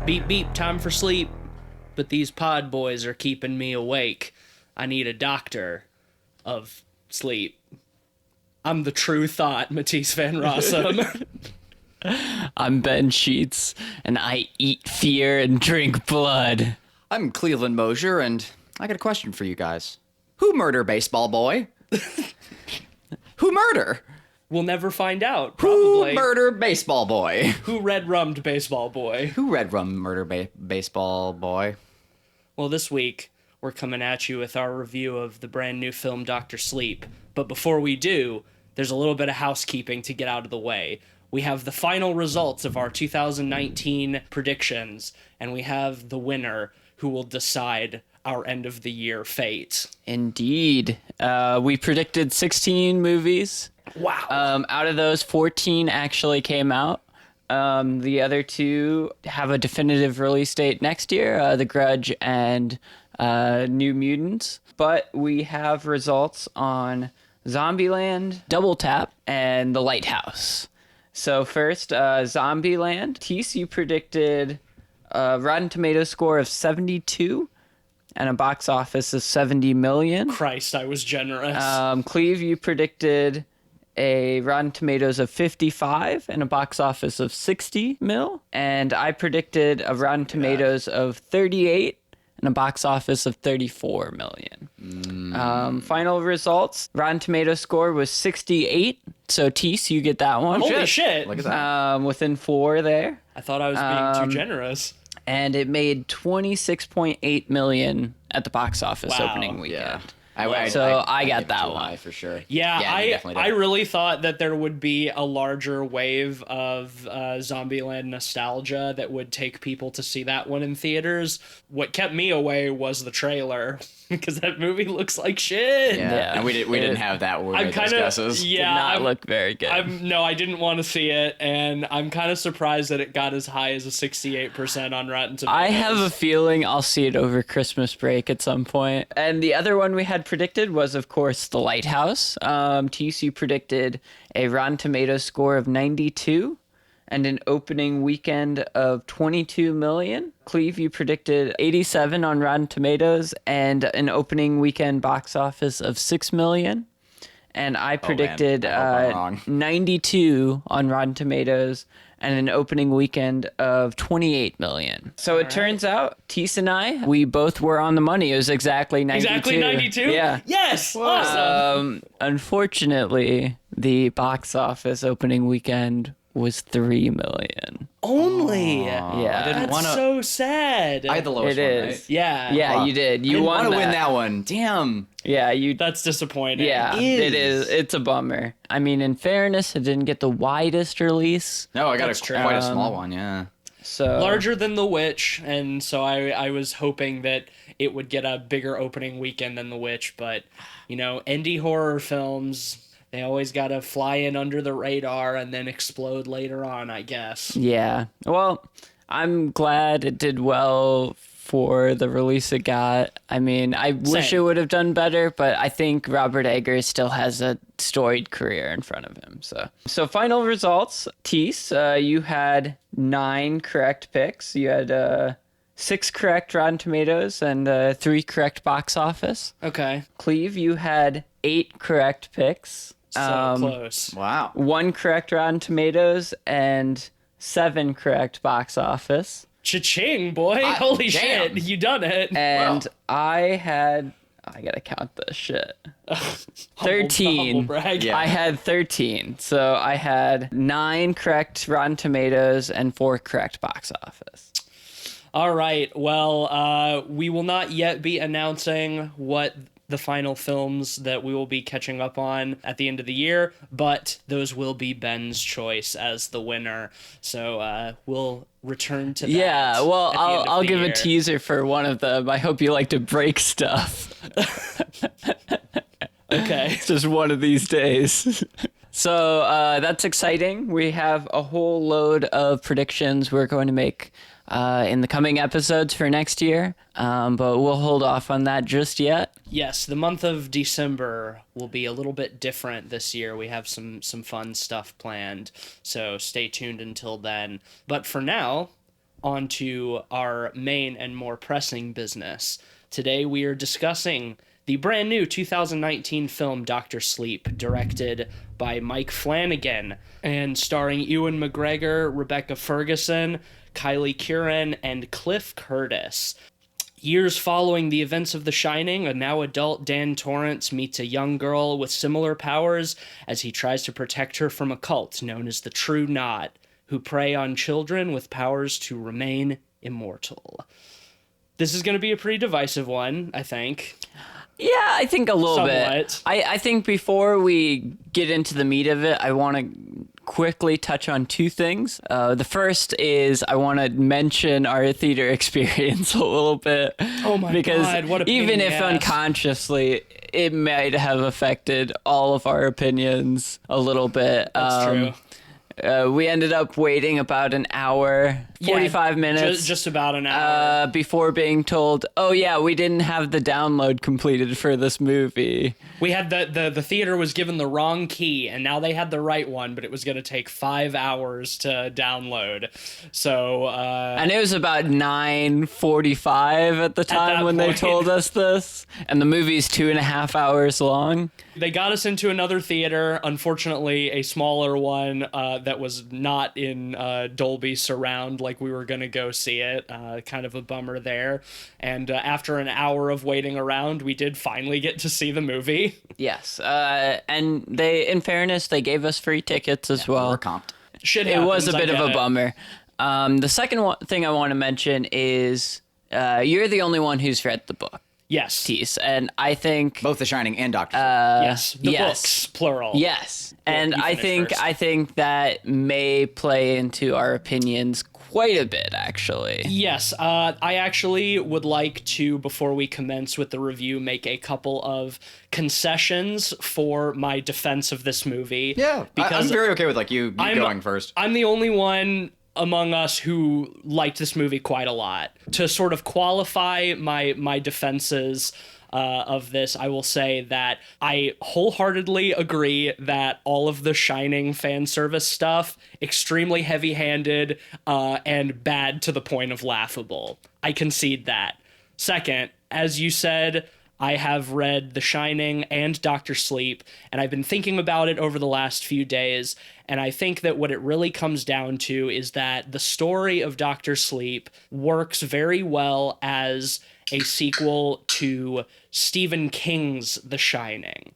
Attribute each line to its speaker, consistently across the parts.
Speaker 1: Beep beep, time for sleep. But these pod boys are keeping me awake. I need a doctor of sleep. I'm the true thought, Matisse Van Rossum.
Speaker 2: I'm Ben Sheets, and I eat fear and drink blood.
Speaker 3: I'm Cleveland Mosier, and I got a question for you guys. Who murder Baseball Boy? Who murder?
Speaker 1: We'll never find out, probably.
Speaker 3: Who murder Baseball Boy?
Speaker 1: Who red-rummed Baseball Boy?
Speaker 3: Who red rum murder Baseball Boy?
Speaker 1: Well, this week, we're coming at you with our review of the brand new film Dr. Sleep. But before we do, there's a little bit of housekeeping to get out of the way. We have the final results of our 2019 predictions, and we have the winner who will decide our end-of-the-year fate.
Speaker 2: Indeed. We predicted 16 movies.
Speaker 1: Wow.
Speaker 2: Out of those, 14 actually came out. The other two have a definitive release date next year, The Grudge and New Mutants. But we have results on Zombieland, Double Tap, and The Lighthouse. So first, Zombieland. Tease, you predicted a Rotten Tomatoes score of 72 and a box office of 70 million.
Speaker 1: Christ, I was generous.
Speaker 2: Cleve, you predicted a Rotten Tomatoes of 55 and a box office of 60 mil. And I predicted a Rotten Tomatoes of 38 and a box office of 34 million. Final results, Rotten Tomatoes score was 68. So Tease, you get that one.
Speaker 1: Holy shit.
Speaker 3: Look at that.
Speaker 2: Within 4 there.
Speaker 1: I thought I was being too generous.
Speaker 2: And it made 26.8 million at the box office
Speaker 1: Wow.
Speaker 2: opening weekend.
Speaker 3: Yeah. I
Speaker 2: got
Speaker 3: gave it
Speaker 2: that
Speaker 3: too
Speaker 2: one.
Speaker 3: high for sure.
Speaker 1: Yeah,
Speaker 3: you definitely
Speaker 1: I
Speaker 3: did.
Speaker 1: really thought that there would be a larger wave of Zombieland nostalgia that would take people to see that one in theaters. What kept me away was the trailer, because that movie looks like shit.
Speaker 3: Yeah. And we didn't have that when we
Speaker 1: I'm
Speaker 3: made
Speaker 1: kind
Speaker 3: those
Speaker 1: of
Speaker 3: guesses.
Speaker 2: Did not look very good.
Speaker 1: I didn't want to see it, and I'm kind of surprised that it got as high as a 68% on Rotten Tomatoes.
Speaker 2: I have a feeling I'll see it over Christmas break at some point. And the other one we had predicted was, of course, The Lighthouse. TC predicted a Rotten Tomatoes score of 92 and an opening weekend of 22 million. Cleve, you predicted 87 on Rotten Tomatoes and an opening weekend box office of 6 million. And I predicted
Speaker 3: I hope I'm wrong.
Speaker 2: 92 on Rotten Tomatoes and an opening weekend of 28 million. So it turns out, Tease and I, we both were on the money. It was exactly 92.
Speaker 1: Exactly 92?
Speaker 2: Yeah.
Speaker 1: Yes! Awesome!
Speaker 2: Unfortunately, the box office opening weekend was 3 million.
Speaker 1: Only!
Speaker 2: Yeah.
Speaker 1: That's
Speaker 3: wanna-
Speaker 1: so sad.
Speaker 3: I had the lowest
Speaker 2: It
Speaker 3: one,
Speaker 2: is.
Speaker 3: right?
Speaker 1: Yeah.
Speaker 2: Yeah,
Speaker 3: Wow.
Speaker 2: you did. You
Speaker 3: Didn't
Speaker 2: won
Speaker 3: want to
Speaker 2: that.
Speaker 3: win that one. Damn.
Speaker 2: Yeah, you.
Speaker 1: That's disappointing.
Speaker 2: Yeah, it is. It's a bummer. I mean, in fairness, it didn't get the widest release.
Speaker 3: No, I got
Speaker 1: That's true.
Speaker 3: quite a small one, yeah.
Speaker 2: So
Speaker 1: Larger than The Witch, and so I was hoping that it would get a bigger opening weekend than The Witch, but, you know, indie horror films, they always gotta fly in under the radar and then explode later on, I guess.
Speaker 2: Yeah. Well, I'm glad it did well for the release it got. I mean, I wish
Speaker 1: Same.
Speaker 2: it would have done better, but I think Robert Eggers still has a storied career in front of him. So final results. Tease, you had 9 correct picks. You had 6 correct Rotten Tomatoes and 3 correct box office.
Speaker 1: Okay.
Speaker 2: Cleve, you had 8 correct picks.
Speaker 1: So close.
Speaker 3: Wow.
Speaker 2: 1 correct Rotten Tomatoes and 7 correct box office.
Speaker 1: Cha-ching, boy. Holy
Speaker 3: damn.
Speaker 1: shit. You done it.
Speaker 2: And I gotta count this shit. 13.
Speaker 1: Humble brag.
Speaker 3: Yeah.
Speaker 2: I had 13. So I had 9 correct Rotten Tomatoes and 4 correct box office.
Speaker 1: All right. Well, we will not yet be announcing what the final films that we will be catching up on at the end of the year, but those will be Ben's choice as the winner. So we'll return to that.
Speaker 2: Yeah, well,
Speaker 1: at the end of
Speaker 2: I'll
Speaker 1: the
Speaker 2: give
Speaker 1: year.
Speaker 2: a teaser for one of them. I hope you like to break stuff.
Speaker 1: Okay.
Speaker 2: It's just one of these days. So that's exciting. We have a whole load of predictions we're going to make in the coming episodes for next year, but we'll hold off on that just yet.
Speaker 1: Yes, the month of December will be a little bit different this year. We have some fun stuff planned, so stay tuned until then. But for now, on to our main and more pressing business. Today we are discussing the brand new 2019 film Dr. Sleep, directed by Mike Flanagan and starring Ewan McGregor, Rebecca Ferguson, Kylie Curran, and Cliff Curtis. Years following the events of The Shining, a now adult Dan Torrance meets a young girl with similar powers as he tries to protect her from a cult known as the True Knot, who prey on children with powers to remain immortal. This is going to be a pretty divisive one, I think.
Speaker 2: Yeah, I think a little
Speaker 1: Somewhat.
Speaker 2: bit. I think before we get into the meat of it, I want to quickly touch on two things. The first is I want to mention our theater experience a little bit.
Speaker 1: Oh my
Speaker 2: because
Speaker 1: God, what a pain
Speaker 2: even
Speaker 1: in the
Speaker 2: if
Speaker 1: ass.
Speaker 2: unconsciously, it might have affected all of our opinions a little bit.
Speaker 1: That's true.
Speaker 2: We ended up waiting about an hour, 45 minutes.
Speaker 1: Just about an hour.
Speaker 2: Before being told, oh yeah, we didn't have the download completed for this movie.
Speaker 1: We had the theater was given the wrong key, and now they had the right one, but it was going to take 5 hours to download. So,
Speaker 2: And it was about 9:45 at the time
Speaker 1: that
Speaker 2: when they
Speaker 1: point.
Speaker 2: told us this, and the movie's 2.5 hours long.
Speaker 1: they got us into another theater, unfortunately a smaller one that was not in Dolby Surround like we were going to go see it. Kind of a bummer there. And after an hour of waiting around, we did finally get to see the movie.
Speaker 2: Yes, and they, in fairness, they gave us free tickets as well.
Speaker 3: We're comped.
Speaker 1: Shit
Speaker 2: It was a
Speaker 1: happens, I
Speaker 2: bit of
Speaker 1: get
Speaker 2: a
Speaker 1: it.
Speaker 2: bummer. The second thing I want to mention is you're the only one who's read the book,
Speaker 1: Yes.
Speaker 2: Tease, and I think
Speaker 3: Both The Shining and Doctor.
Speaker 1: Yes. The
Speaker 2: yes.
Speaker 1: books, plural.
Speaker 2: yes, and
Speaker 1: you
Speaker 2: I
Speaker 1: finish
Speaker 2: think
Speaker 1: first.
Speaker 2: I think that may play into our opinions quite a bit, actually.
Speaker 1: Yes, I actually would like to, before we commence with the review, make a couple of concessions for my defense of this movie.
Speaker 3: yeah, I'm
Speaker 1: because
Speaker 3: very okay with you going first.
Speaker 1: I'm the only one among us who liked this movie quite a lot. To sort of qualify my defenses of this, I will say that I wholeheartedly agree that all of the Shining fan service stuff, extremely heavy-handed and bad to the point of laughable. I concede that. Second, as you said, I have read The Shining and Dr. Sleep, and I've been thinking about it over the last few days, and I think that what it really comes down to is that the story of Dr. Sleep works very well as a sequel to Stephen King's The Shining.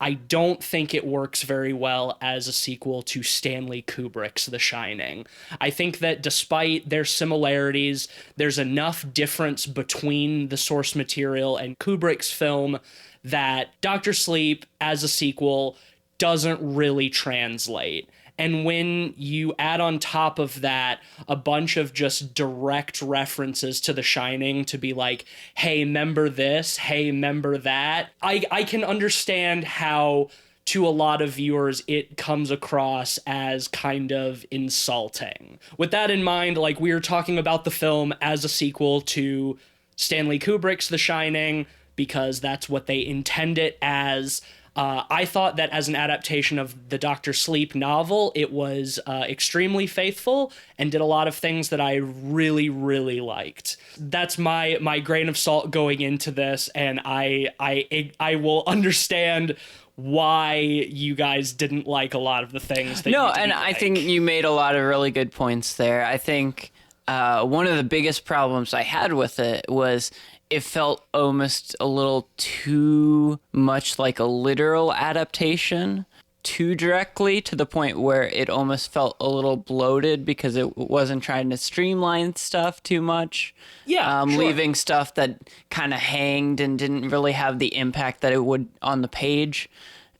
Speaker 1: I don't think it works very well as a sequel to Stanley Kubrick's The Shining. I think that despite their similarities, there's enough difference between the source material and Kubrick's film that Dr. Sleep as a sequel doesn't really translate. And when you add on top of that a bunch of just direct references to The Shining to be like, hey, remember this? Hey, remember that? I can understand how, to a lot of viewers, it comes across as kind of insulting. With that in mind, we were talking about the film as a sequel to Stanley Kubrick's The Shining because that's what they intend it as. I thought that as an adaptation of the Dr. Sleep novel, it was extremely faithful and did a lot of things that I really, really liked. That's my grain of salt going into this, and I will understand why you guys didn't like a lot of the things that
Speaker 2: No,
Speaker 1: you didn't
Speaker 2: and I
Speaker 1: like.
Speaker 2: think you made a lot of really good points there. I think one of the biggest problems I had with it was it felt almost a little too much like a literal adaptation, too directly, to the point where it almost felt a little bloated because it wasn't trying to streamline stuff too much.
Speaker 1: Yeah, sure.
Speaker 2: Leaving stuff that kind of hanged and didn't really have the impact that it would on the page,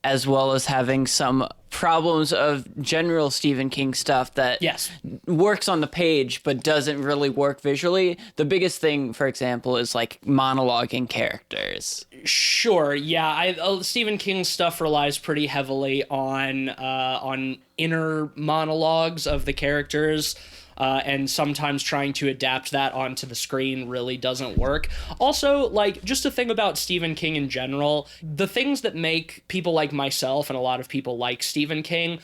Speaker 2: as well as having some problems of general Stephen King stuff that
Speaker 1: Yes.
Speaker 2: works on the page but doesn't really work visually. The biggest thing, for example, is monologuing characters.
Speaker 1: Sure, yeah. Stephen King's stuff relies pretty heavily on inner monologues of the characters, and sometimes trying to adapt that onto the screen really doesn't work. Also, just a thing about Stephen King in general, the things that make people like myself and a lot of people like Stephen King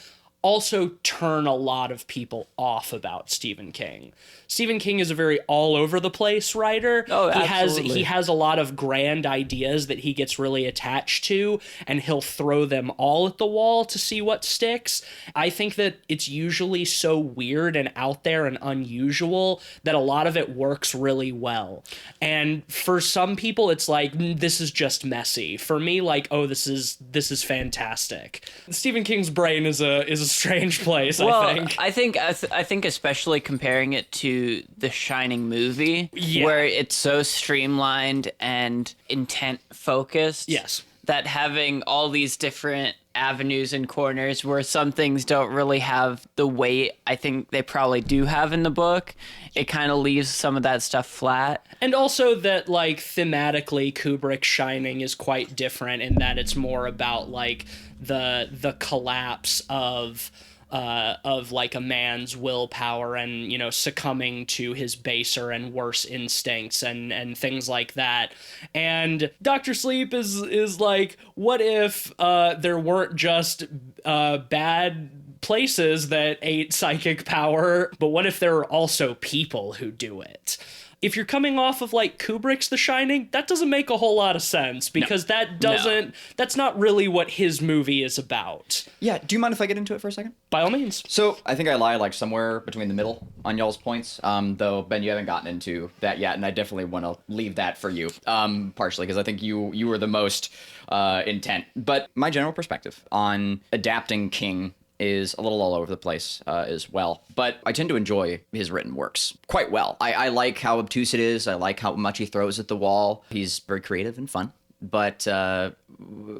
Speaker 1: also turn a lot of people off about Stephen King. Stephen King is a very all over the place writer.
Speaker 2: Oh,
Speaker 1: He
Speaker 2: absolutely.
Speaker 1: has a lot of grand ideas that he gets really attached to, and he'll throw them all at the wall to see what sticks. I think that it's usually so weird and out there and unusual that a lot of it works really well. And for some people it's like, this is just messy. For me, like, oh, this is fantastic. Stephen King's brain is a strange place,
Speaker 2: Well,
Speaker 1: I think.
Speaker 2: I think especially comparing it to the Shining movie,
Speaker 1: Yeah.
Speaker 2: where it's so streamlined and intent focused.
Speaker 1: Yes.
Speaker 2: That having all these different avenues and corners where some things don't really have the weight I think they probably do have in the book, it kind of leaves some of that stuff flat.
Speaker 1: And also that, like, thematically, Kubrick's Shining is quite different in that it's more about, like, the collapse of like a man's willpower and, you know, succumbing to his baser and worse instincts and things like that. And Dr. Sleep is like, what if there weren't just bad places that ate psychic power, but what if there are also people who do it? If you're coming off of like Kubrick's The Shining, that doesn't make a whole lot of sense because that's not really what his movie is about.
Speaker 3: Yeah, do you mind if I get into it for a second?
Speaker 1: By all means.
Speaker 3: So I think I lie like somewhere between the middle on y'all's points. Though Ben, you haven't gotten into that yet, and I definitely want to leave that for you. Partially because I think you were the most intent. But my general perspective on adapting King is a little all over the place as well. But I tend to enjoy his written works quite well. I like how obtuse it is. I like how much he throws at the wall. He's very creative and fun. But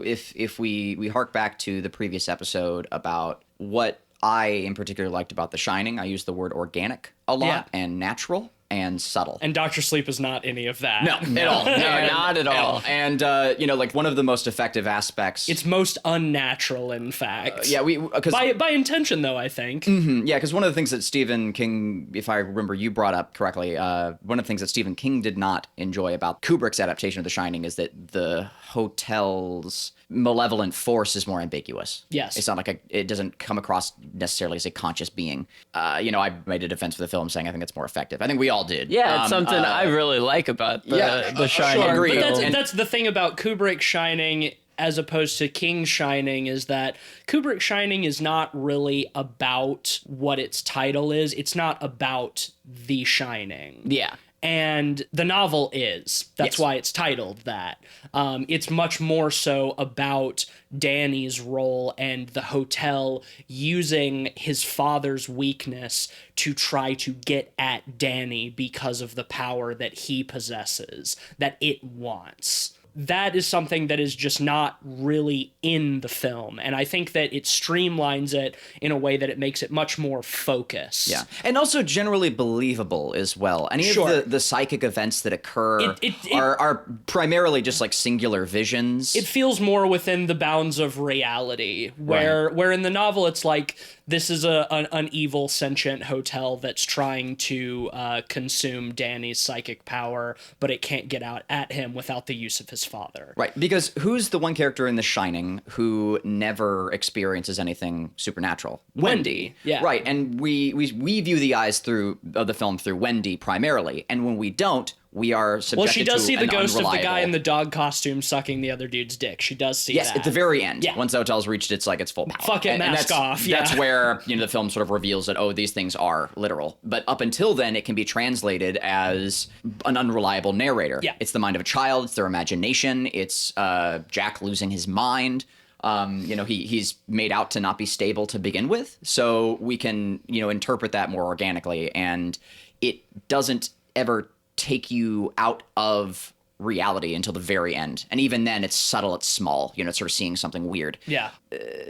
Speaker 3: if we hark back to the previous episode about what I in particular liked about The Shining, I used the word organic a lot and natural and subtle.
Speaker 1: And Dr. Sleep is not any of that.
Speaker 3: No, at all. No,
Speaker 2: not at all.
Speaker 3: And, you know, like one of the most effective aspects.
Speaker 1: It's most unnatural, in fact.
Speaker 3: Yeah, because
Speaker 1: by intention, though, I think.
Speaker 3: yeah, because one of the things that Stephen King, if I remember you brought up correctly, one of the things that Stephen King did not enjoy about Kubrick's adaptation of The Shining is that the hotel's malevolent force is more ambiguous.
Speaker 1: Yes.
Speaker 3: It's not like it doesn't come across necessarily as a conscious being. You know, I made a defense for the film saying I think it's more effective. I think we all did.
Speaker 2: Yeah, it's something I really like about the Shining.
Speaker 3: Sure, agreed.
Speaker 1: But
Speaker 2: film.
Speaker 1: that's the thing about Kubrick Shining as opposed to King Shining is that Kubrick Shining is not really about what its title is. It's not about The Shining.
Speaker 2: Yeah.
Speaker 1: And the novel is. That's
Speaker 3: Yes.
Speaker 1: why it's titled that. It's much more so about Danny's role and the hotel using his father's weakness to try to get at Danny because of the power that he possesses, that it wants. That is something that is just not really in the film. And I think that it streamlines it in a way that it makes it much more focused.
Speaker 3: Yeah, and also generally believable as well. Any
Speaker 1: Sure.
Speaker 3: of the psychic events that occur
Speaker 1: It-
Speaker 3: are primarily just like singular visions.
Speaker 1: It feels more within the bounds of reality, where in the novel it's like this is an evil sentient hotel that's trying to consume Danny's psychic power, but it can't get out at him without the use of his father.
Speaker 3: Right, because who's the one character in The Shining who never experiences anything supernatural?
Speaker 1: Wendy, yeah.
Speaker 3: Right, and we view the eyes through of the film through Wendy primarily, and when we don't, we are subjected to
Speaker 1: Well, she does see the
Speaker 3: an
Speaker 1: ghost of the guy
Speaker 3: unreliable-
Speaker 1: in the dog costume sucking the other dude's dick. She does see
Speaker 3: Yes,
Speaker 1: that.
Speaker 3: at the very end.
Speaker 1: Yeah.
Speaker 3: Once the hotel's reached its full power.
Speaker 1: Fuck it,
Speaker 3: And
Speaker 1: mask
Speaker 3: that's,
Speaker 1: off, yeah.
Speaker 3: That's where, you know, the film sort of reveals that, oh, these things are literal. But up until then, it can be translated as an unreliable narrator.
Speaker 1: Yeah.
Speaker 3: It's the mind of a child, it's their imagination, it's Jack losing his mind. You know, he's made out to not be stable to begin with. So we can, you know, interpret that more organically. And it doesn't ever take you out of reality until the very end. And even then, it's subtle, it's small. You know, it's sort of seeing something weird.
Speaker 1: Yeah.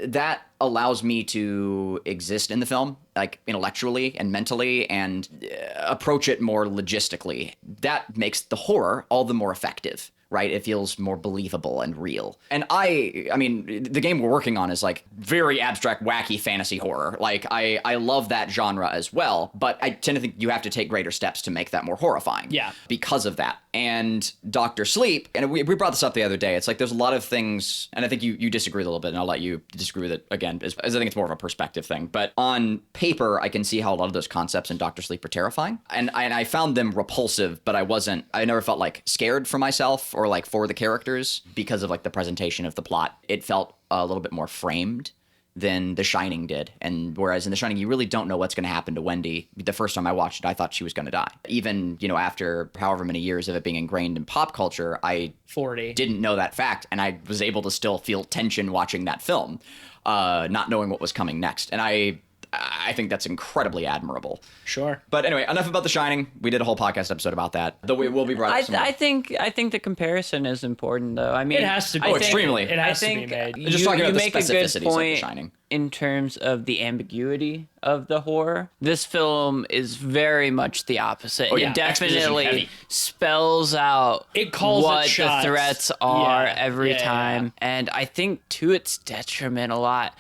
Speaker 3: That allows me to exist in the film, like intellectually and mentally, and approach it more logistically. That makes the horror all the more effective. right? It feels more believable and real. And I mean, the game we're working on is like very abstract, wacky fantasy horror. Like I love that genre as well, but I tend to think you have to take greater steps to make that more horrifying.
Speaker 1: Yeah.
Speaker 3: Because of that. And Dr. Sleep, and we brought this up the other day. It's like there's a lot of things, and I think you disagree a little bit, and I'll let you disagree with it again, as I think it's more of a perspective thing. But on paper, I can see how a lot of those concepts in Dr. Sleep are terrifying. And I found them repulsive, but I never felt like scared for myself or like for the characters because of like the presentation of the plot. It felt a little bit more framed than The Shining did. And whereas in The Shining, you really don't know what's going to happen to Wendy. The first time I watched it, I thought she was going to die. Even, after however many years of it being ingrained in pop culture, I
Speaker 1: 40.
Speaker 3: didn't know that fact. And I was able to still feel tension watching that film, not knowing what was coming next. And I think that's incredibly admirable.
Speaker 1: Sure.
Speaker 3: But anyway, enough about The Shining. We did a whole podcast episode about that. Though we will be brought up some more.
Speaker 2: I think the comparison is important, though. I mean,
Speaker 1: It has to be.
Speaker 3: Oh, extremely.
Speaker 1: It has to be made.
Speaker 3: Just talking about the
Speaker 2: make a good
Speaker 3: specificities of The
Speaker 2: point
Speaker 3: Shining.
Speaker 2: in terms of the ambiguity of the horror. This film is very much the opposite.
Speaker 3: Oh, yeah.
Speaker 2: It
Speaker 3: Exposition
Speaker 2: definitely
Speaker 3: heavy.
Speaker 2: spells out
Speaker 1: It calls it
Speaker 2: what the
Speaker 1: shots.
Speaker 2: threats are
Speaker 1: Yeah,
Speaker 2: every
Speaker 1: yeah,
Speaker 2: time, and I think to its detriment a lot.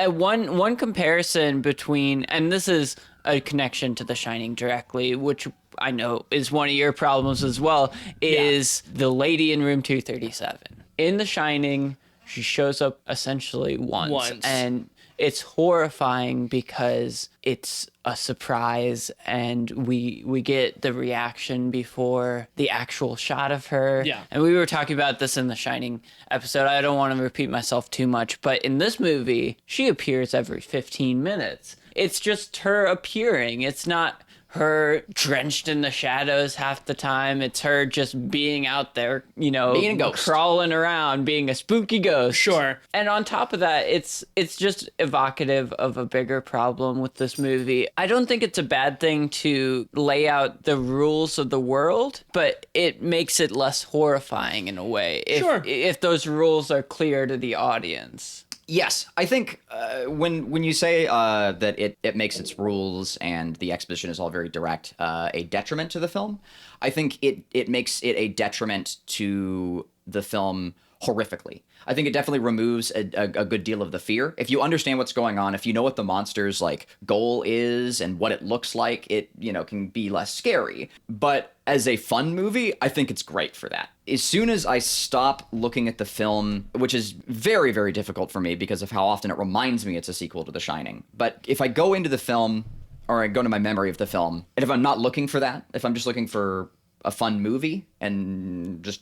Speaker 2: One comparison between, and this is a connection to The Shining directly, which I know is one of your problems as well, is the lady in room 237. In The Shining, she shows up essentially once. And it's horrifying because it's a surprise and we get the reaction before the actual shot of her.
Speaker 1: Yeah.
Speaker 2: And we were talking about this in the Shining episode. I don't want to repeat myself too much, but in this movie, she appears every 15 minutes. It's just her appearing. It's not her drenched in the shadows half the time. It's her just being out there,
Speaker 3: Being a ghost.
Speaker 2: crawling around, being a spooky ghost.
Speaker 1: Sure.
Speaker 2: And on top of that, it's just evocative of a bigger problem with this movie. I don't think it's a bad thing to lay out the rules of the world, but it makes it less horrifying in a way. If those rules are clear to the audience.
Speaker 3: Yes, I think when you say that it makes its rules and the exposition is all very direct a detriment to the film, I think it makes it a detriment to the film horrifically. I think it definitely removes a good deal of the fear. If you understand what's going on, if you know what the monster's like goal is and what it looks like, it can be less scary. But as a fun movie, I think it's great for that. As soon as I stop looking at the film, which is very, very difficult for me because of how often it reminds me it's a sequel to The Shining. But if I go into the film or I go to my memory of the film, and if I'm not looking for that, if I'm just looking for a fun movie and just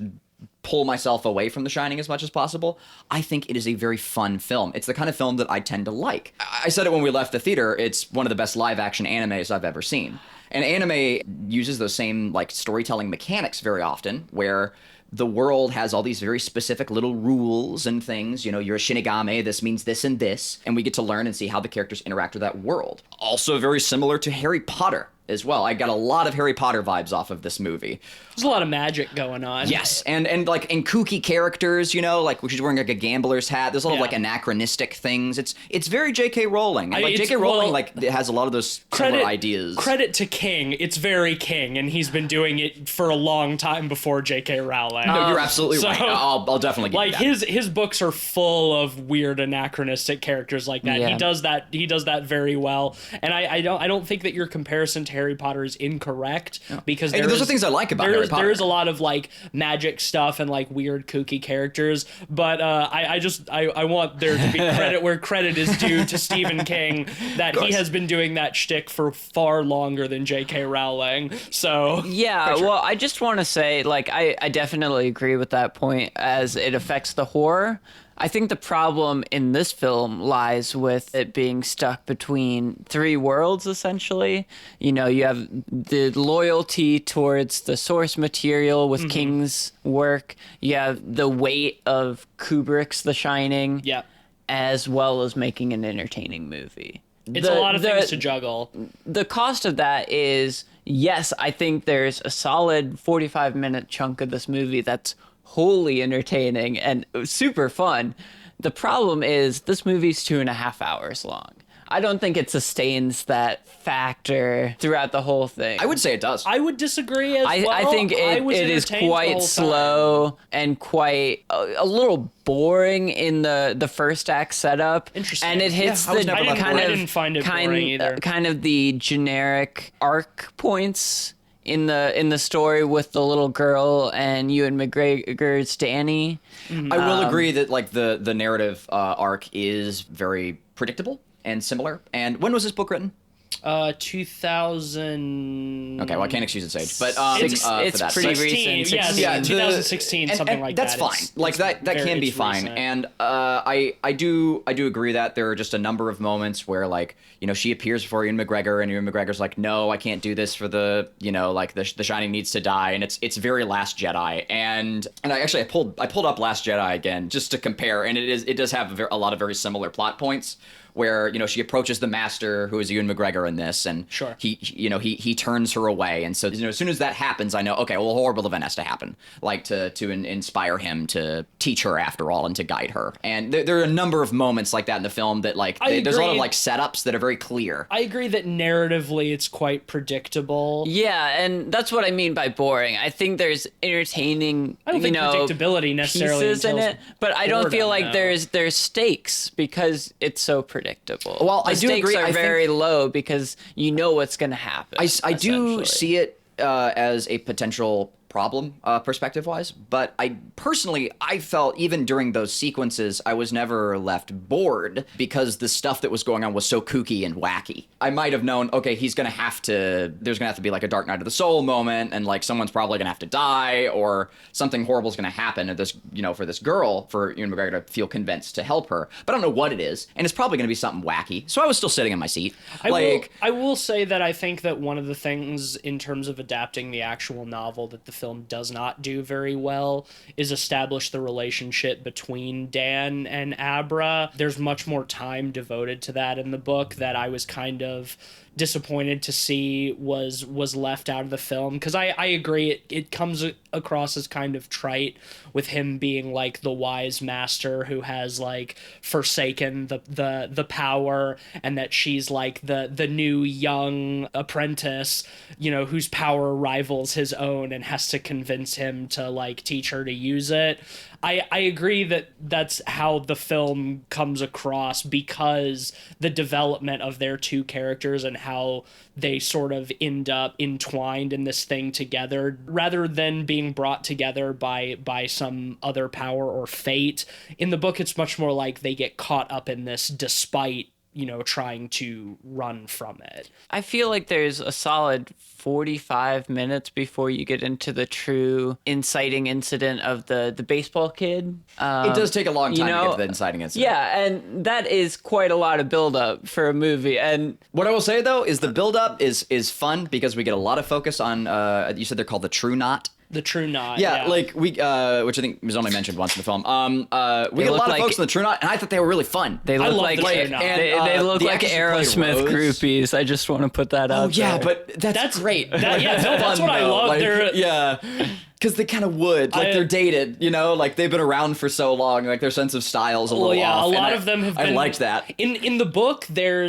Speaker 3: pull myself away from The Shining as much as possible, I think it is a very fun film. It's the kind of film that I tend to like. I said it when we left the theater, it's one of the best live-action animes I've ever seen. And anime uses those same like storytelling mechanics very often, where the world has all these very specific little rules and things. You're a Shinigami, this means this and this, and we get to learn and see how the characters interact with that world. Also very similar to Harry Potter as well. I got a lot of Harry Potter vibes off of this movie.
Speaker 1: There's a lot of magic going on.
Speaker 3: Yes, and like in kooky characters, like she's wearing like a gambler's hat. There's a lot of like anachronistic things. It's very J.K. Rowling. And like J.K. Rowling it has a lot of those similar ideas.
Speaker 1: Credit to King. It's very King, and he's been doing it for a long time before J.K. Rowling.
Speaker 3: No, you're absolutely right. I'll definitely give you that.
Speaker 1: His books are full of weird anachronistic characters like that.
Speaker 2: Yeah.
Speaker 1: He does that very well. And I don't think that your comparison to Harry Potter is incorrect because
Speaker 3: those are things I like about Harry Potter.
Speaker 1: There is a lot of like magic stuff and like weird kooky characters, but I want there to be credit where credit is due to Stephen King, that he has been doing that shtick for far longer than J.K. Rowling. So
Speaker 2: yeah,
Speaker 1: sure.
Speaker 2: well, I just want to say, like, I definitely agree with that point as it affects the horror. I think the problem in this film lies with it being stuck between three worlds, essentially. You have the loyalty towards the source material with King's work. You have the weight of Kubrick's The Shining.
Speaker 1: Yeah.
Speaker 2: As well as making an entertaining movie.
Speaker 1: It's a lot of things to juggle.
Speaker 2: The cost of that is, yes, I think there's a solid 45-minute chunk of this movie that's wholly entertaining and super fun. The problem is this movie's 2.5 hours long. I don't think it sustains that factor throughout the whole thing.
Speaker 3: I would say it does.
Speaker 1: I would disagree as well.
Speaker 2: I think
Speaker 1: I was
Speaker 2: it is
Speaker 1: entertained the whole
Speaker 2: quite
Speaker 1: time.
Speaker 2: slow and quite a little boring in the first act setup.
Speaker 1: Interesting.
Speaker 2: And it hits
Speaker 3: Yeah, I was
Speaker 2: the
Speaker 3: never that
Speaker 2: kind
Speaker 3: bored.
Speaker 2: of
Speaker 1: I didn't find it boring either.
Speaker 2: kind of the generic arc points in the story with the little girl and Ewan McGregor's Danny.
Speaker 3: I will agree that like the narrative arc is very predictable and similar. And when was this book written?
Speaker 1: 2000.
Speaker 3: Okay, well I can't excuse its age, but
Speaker 2: It's
Speaker 3: for that.
Speaker 2: pretty
Speaker 1: 16,
Speaker 2: recent.
Speaker 1: yeah,
Speaker 2: 16.
Speaker 1: yeah, 2016, something like
Speaker 3: that's
Speaker 1: that.
Speaker 3: fine.
Speaker 1: It's-
Speaker 3: Like that
Speaker 1: very-
Speaker 3: can be
Speaker 1: it's
Speaker 3: fine.
Speaker 1: recent.
Speaker 3: And I do agree that there are just a number of moments where like she appears before Ewan McGregor and Ewan McGregor's like, no, I can't do this for the like the Shining needs to die, and it's very Last Jedi. And I pulled up Last Jedi again just to compare, and it does have a lot of very similar plot points. Where she approaches the master, who is Ewan McGregor in this, and
Speaker 1: Sure.
Speaker 3: he turns her away, and so as soon as that happens, I know, okay, well, a horrible event has to happen, like to inspire him to teach her after all and to guide her. And there are a number of moments like that in the film that like there's a lot of
Speaker 1: agree.
Speaker 3: like setups that are very clear.
Speaker 1: I agree that narratively it's quite predictable.
Speaker 2: Yeah, and that's what I mean by boring. I think there's entertaining,
Speaker 1: I don't think predictability necessarily
Speaker 2: pieces in
Speaker 1: entails
Speaker 2: it, but I don't feel
Speaker 1: boredom,
Speaker 2: like
Speaker 1: though.
Speaker 2: there's stakes because it's so predictable.
Speaker 3: Well,
Speaker 2: the
Speaker 3: I do
Speaker 2: stakes
Speaker 3: agree.
Speaker 2: are
Speaker 3: I think-
Speaker 2: very low because you know what's going to happen.
Speaker 3: I do
Speaker 2: essentially.
Speaker 3: see it as a potential problem perspective wise, but I felt even during those sequences I was never left bored because the stuff that was going on was so kooky and wacky. I might have known, okay, there's gonna have to be like a Dark Night of the Soul moment, and like someone's probably gonna have to die or something horrible is gonna happen to this, for this girl, for Ewan McGregor to feel convinced to help her, but I don't know what it is, and it's probably gonna be something wacky. So I was still sitting in my seat.
Speaker 1: I will say that I think that one of the things in terms of adapting the actual novel that the film does not do very well is establish the relationship between Dan and Abra. There's much more time devoted to that in the book that I was kind of disappointed to see was left out of the film, because I agree it comes across as kind of trite with him being like the wise master who has like forsaken the power, and that she's like the new young apprentice, whose power rivals his own and has to convince him to like teach her to use it. I agree that that's how the film comes across, because the development of their two characters and how they sort of end up entwined in this thing together, rather than being brought together by some other power or fate. In the book, it's much more like they get caught up in this despite trying to run from it.
Speaker 2: I feel like there's a solid 45 minutes before you get into the true inciting incident of the baseball kid.
Speaker 3: It does take a long time to get to the inciting incident.
Speaker 2: Yeah, and that is quite a lot of buildup for a movie. And
Speaker 3: What I will say though is the build-up is fun because we get a lot of focus on. You said they're called the True Knot.
Speaker 1: The True Knot.
Speaker 3: Yeah, like we, which I think was only mentioned once in the film. We get a
Speaker 2: look
Speaker 3: lot of
Speaker 2: like-
Speaker 3: folks in the True Knot, and I thought they were really fun.
Speaker 2: they look
Speaker 1: love
Speaker 2: like
Speaker 1: the True Knot.
Speaker 2: they look
Speaker 3: the
Speaker 2: like
Speaker 3: actors who play
Speaker 2: Aerosmith
Speaker 3: Rose-
Speaker 2: groupies. I just want to put that out
Speaker 3: Yeah,
Speaker 2: there.
Speaker 3: but that's great.
Speaker 1: That's what I love. They're-
Speaker 3: Yeah, because they kind of would. Like they're dated, like they've been around for so long. Like their sense of style is a little
Speaker 1: Well, yeah,
Speaker 3: off.
Speaker 1: a
Speaker 3: and
Speaker 1: lot of them have been.
Speaker 3: I liked that.
Speaker 1: In the book, they're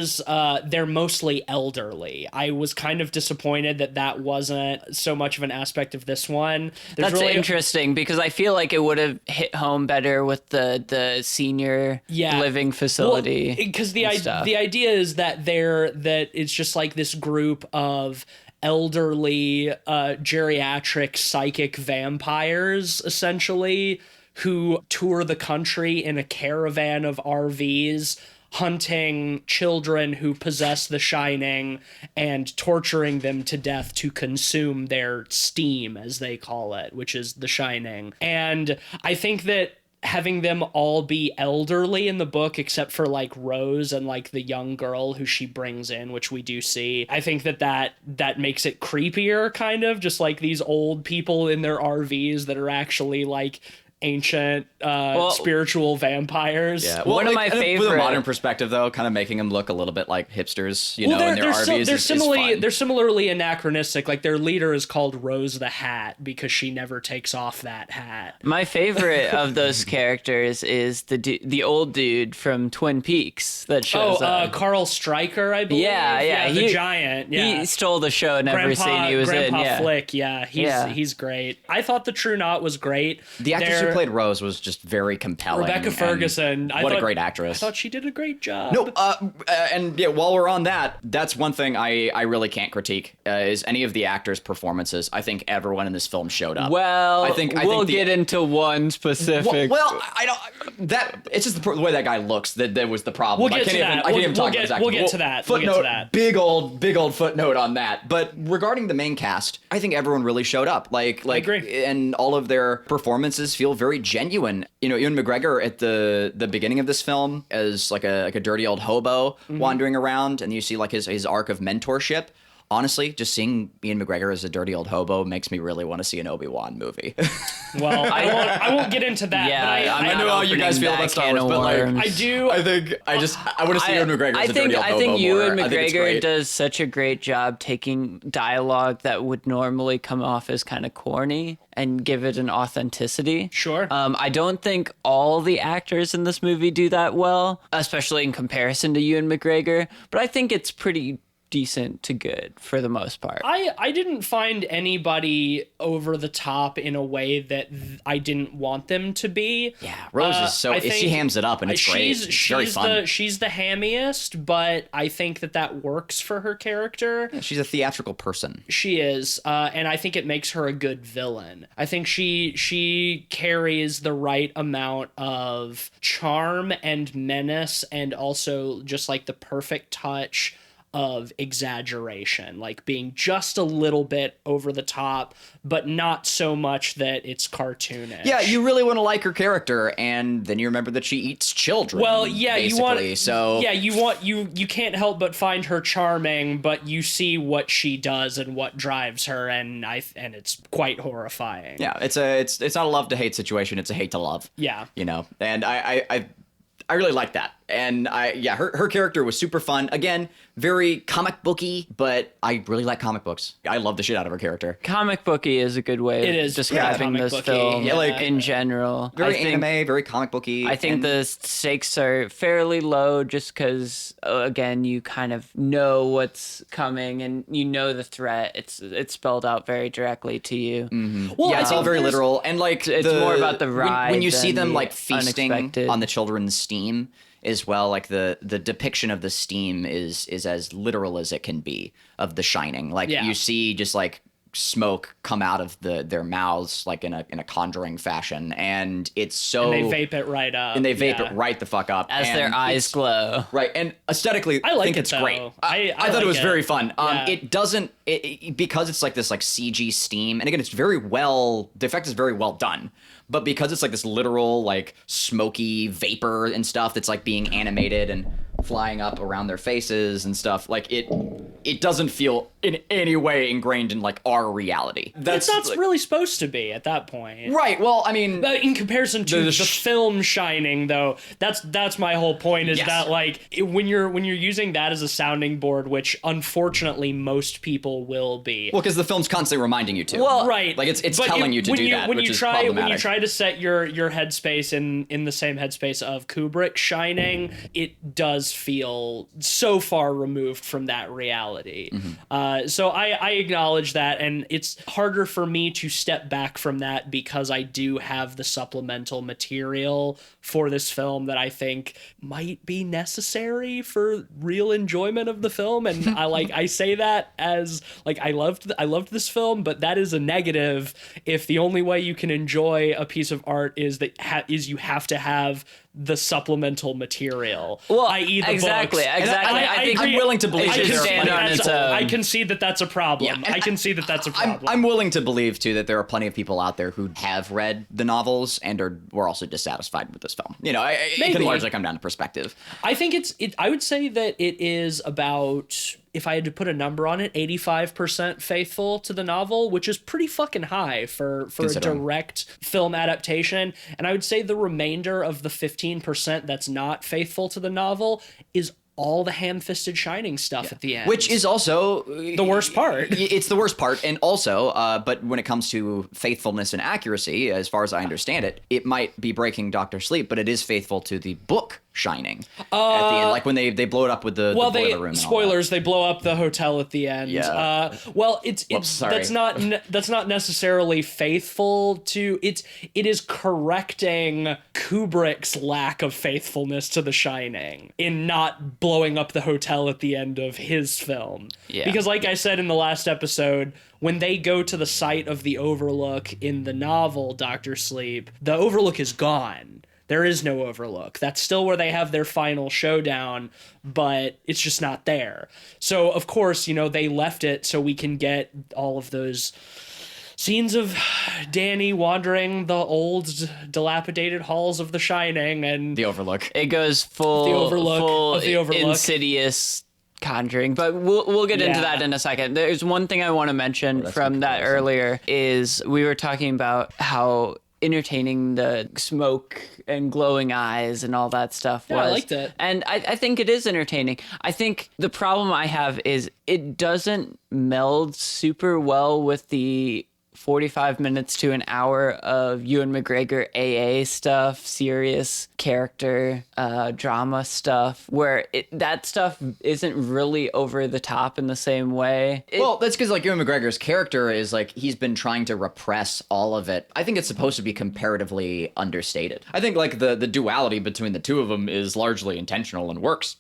Speaker 1: mostly elderly. I was kind of disappointed that wasn't so much of an aspect of this one. There's
Speaker 2: That's
Speaker 1: really
Speaker 2: interesting because I feel like it would have hit home better with the senior living facility.
Speaker 1: Because the
Speaker 2: stuff.
Speaker 1: idea is that it's just like this group of elderly geriatric psychic vampires essentially who tour the country in a caravan of RVs, hunting children who possess the Shining and torturing them to death to consume their steam, as they call it, which is the Shining. And I think that having them all be elderly in the book, except for like Rose and like the young girl who she brings in, which we do see, I think that makes it creepier, kind of just like these old people in their RVs that are actually like ancient spiritual vampires.
Speaker 3: Yeah,
Speaker 2: One of my
Speaker 3: With a
Speaker 2: favorite-
Speaker 3: modern perspective, though, kind of making them look a little bit like hipsters, you
Speaker 1: Well,
Speaker 3: know, in their RVs
Speaker 1: they're
Speaker 3: is fun.
Speaker 1: they're similarly anachronistic. Like their leader is called Rose the Hat because she never takes off that hat.
Speaker 2: My favorite of those characters is the old dude from Twin Peaks that shows up.
Speaker 1: Carl Stryker, I believe.
Speaker 2: Yeah,
Speaker 1: the giant. Yeah,
Speaker 2: He stole the show in every scene he was
Speaker 1: Grandpa
Speaker 2: in. Yeah.
Speaker 1: Flick. Yeah, he's great. I thought the True Knot was great.
Speaker 3: The actress who played Rose was just very compelling.
Speaker 1: Rebecca
Speaker 3: and
Speaker 1: Ferguson.
Speaker 3: What a great actress.
Speaker 1: I thought she did a great job.
Speaker 3: No, and yeah, while we're on that, that's one thing I really can't critique is any of the actors' performances. I think everyone in this film showed up.
Speaker 2: Well,
Speaker 3: I think
Speaker 2: we'll
Speaker 3: the-
Speaker 2: get into one specific.
Speaker 3: Well, I don't. That it's just the way that guy looks that was the problem.
Speaker 1: We'll get to that.
Speaker 3: I can't even talk about his acting.
Speaker 1: We'll get to that.
Speaker 3: Footnote.
Speaker 1: We'll get to that.
Speaker 3: Big old footnote on that. But regarding the main cast, I think everyone really showed up. Like,
Speaker 1: agree.
Speaker 3: And all of their performances feel very genuine. You know, Ewan McGregor at the beginning of this film as like a dirty old hobo wandering around, and you see like his arc of mentorship. Honestly, just seeing Ian McGregor as a dirty old hobo makes me really want to see an Obi-Wan movie.
Speaker 1: Well, I won't get into that.
Speaker 2: Yeah,
Speaker 1: but
Speaker 3: I know how you guys feel about Star Wars, but like,
Speaker 1: I do.
Speaker 3: I think I want to see Ewan McGregor as a dirty old hobo
Speaker 2: I think
Speaker 3: more.
Speaker 2: Ewan
Speaker 3: I think it's
Speaker 2: McGregor
Speaker 3: great.
Speaker 2: does such a great job taking dialogue that would normally come off as kind of corny and give it an authenticity.
Speaker 1: Sure.
Speaker 2: I don't think all the actors in this movie do that well, especially in comparison to Ewan McGregor, but I think it's pretty decent to good for the most part.
Speaker 1: I didn't find anybody over the top in a way that I didn't want them to be.
Speaker 3: Yeah, Rose is so she hams it up and it's great. It's very fun.
Speaker 1: She's the hammiest, but I think that works for her character.
Speaker 3: She's a theatrical person.
Speaker 1: She is, and I think it makes her a good villain. I think she carries the right amount of charm and menace, and also just like the perfect touch of exaggeration, like being just a little bit over the top, but not so much that it's cartoonish.
Speaker 3: Yeah, you really want to like her character, and then you remember that she eats children.
Speaker 1: Well, yeah, you can't help but find her charming, but you see what she does and what drives her, and it's quite horrifying.
Speaker 3: Yeah, it's not a love to hate situation; it's a hate to love.
Speaker 1: Yeah,
Speaker 3: you know, and I really like that. And her character was super fun. Again, very comic booky, but I really like comic books. I love the shit out of her character.
Speaker 2: Comic booky is a good way
Speaker 1: It
Speaker 2: of
Speaker 1: is,
Speaker 2: describing
Speaker 1: yeah,
Speaker 2: this
Speaker 1: comic booky,
Speaker 2: film
Speaker 1: yeah, like,
Speaker 2: in general.
Speaker 3: Very
Speaker 2: I think,
Speaker 3: anime, very comic booky.
Speaker 2: I think the stakes are fairly low just because, again, you kind of know what's coming and you know the threat. It's spelled out very directly to you.
Speaker 3: Mm-hmm.
Speaker 1: Well,
Speaker 3: yeah, it's all very literal. And like
Speaker 2: it's more about the ride
Speaker 3: when you see
Speaker 2: than
Speaker 3: them
Speaker 2: the
Speaker 3: like feasting
Speaker 2: unexpected.
Speaker 3: on the children's steam as well, like the depiction of the steam is as literal as it can be of The Shining. Like you see just like smoke come out of their mouths like in a conjuring fashion, and it's so
Speaker 1: and they vape it right up.
Speaker 3: and they vape it right the fuck up
Speaker 2: As
Speaker 3: and
Speaker 2: their eyes glow.
Speaker 3: right. And aesthetically,
Speaker 1: I like
Speaker 3: think
Speaker 1: it,
Speaker 3: it's
Speaker 1: though.
Speaker 3: great.
Speaker 1: I
Speaker 3: thought
Speaker 1: like
Speaker 3: it was
Speaker 1: it.
Speaker 3: very fun.
Speaker 1: Yeah.
Speaker 3: It doesn't because it's like this like CG steam, and again, it's very well. The effect is very well done. But because it's like this literal like smoky vapor and stuff that's like being animated and flying up around their faces and stuff, like it doesn't feel in any way ingrained in like our reality.
Speaker 1: It's not
Speaker 3: like,
Speaker 1: really supposed to be at that point.
Speaker 3: right. Well, I mean,
Speaker 1: But in comparison to the film Shining, though, that's my whole point. Is
Speaker 3: Yes.
Speaker 1: that like when you're using that as a sounding board, which unfortunately most people will be.
Speaker 3: well, because the film's constantly reminding you to.
Speaker 2: Well,
Speaker 1: Right,
Speaker 3: like it's
Speaker 1: but
Speaker 3: telling you to do that, which is problematic.
Speaker 1: When you try to set your headspace in the same headspace of Kubrick Shining, it does feel so far removed from that reality. So I acknowledge that, and it's harder for me to step back from that because I do have the supplemental material for this film that I think might be necessary for real enjoyment of the film. And I say that as like I loved this film, but that is a negative if the only way you can enjoy a piece of art is that you have to have the supplemental material,
Speaker 2: Well,
Speaker 1: i.e. the
Speaker 2: exactly.
Speaker 1: books.
Speaker 2: I think
Speaker 3: I'm willing to believe
Speaker 2: it should
Speaker 3: that
Speaker 2: stand on its own.
Speaker 1: I concede that that's a problem.
Speaker 3: Yeah,
Speaker 1: I concede that that's a problem.
Speaker 3: I'm willing to believe too that there are plenty of people out there who have read the novels and were also dissatisfied with this film. You know, it
Speaker 1: Maybe.
Speaker 3: can largely come down to perspective.
Speaker 1: I think I would say that it is about if I had to put a number on it, 85% faithful to the novel, which is pretty fucking high for a direct film adaptation. And I would say the remainder of the 15% that's not faithful to the novel is all the ham-fisted Shining stuff at the end.
Speaker 3: Which is also
Speaker 1: the worst part.
Speaker 3: It's the worst part. And also, but when it comes to faithfulness and accuracy, as far as I understand it, it might be breaking Dr. Sleep, but it is faithful to the book Shining at the end, like when they blow it up with the boiler room.
Speaker 1: Spoilers, they blow up the hotel at the end.
Speaker 3: Yeah.
Speaker 1: That's not necessarily faithful to it is correcting Kubrick's lack of faithfulness to The Shining in not blowing up the hotel at the end of his film.
Speaker 2: Yeah.
Speaker 1: Because like I said in the last episode, when they go to the site of the Overlook in the novel Dr. Sleep, the Overlook is gone. There is no Overlook. That's still where they have their final showdown, but it's just not there. So, of course, they left it so we can get all of those scenes of Danny wandering the old, dilapidated halls of The Shining and
Speaker 3: the Overlook.
Speaker 2: It goes full
Speaker 1: the Overlook.
Speaker 2: Insidious Conjuring, but we'll get into that in a second. There's one thing I want to mention from that earlier is we were talking about how entertaining the smoke and glowing eyes and all that stuff was.
Speaker 1: I liked it.
Speaker 2: And I think it is entertaining. I think the problem I have is it doesn't meld super well with the 45 minutes to an hour of Ewan McGregor AA stuff, serious character drama stuff, where that stuff isn't really over the top in the same way.
Speaker 3: Well, that's because like Ewan McGregor's character is like he's been trying to repress all of it. I think it's supposed to be comparatively understated. I think like the duality between the two of them is largely intentional and works.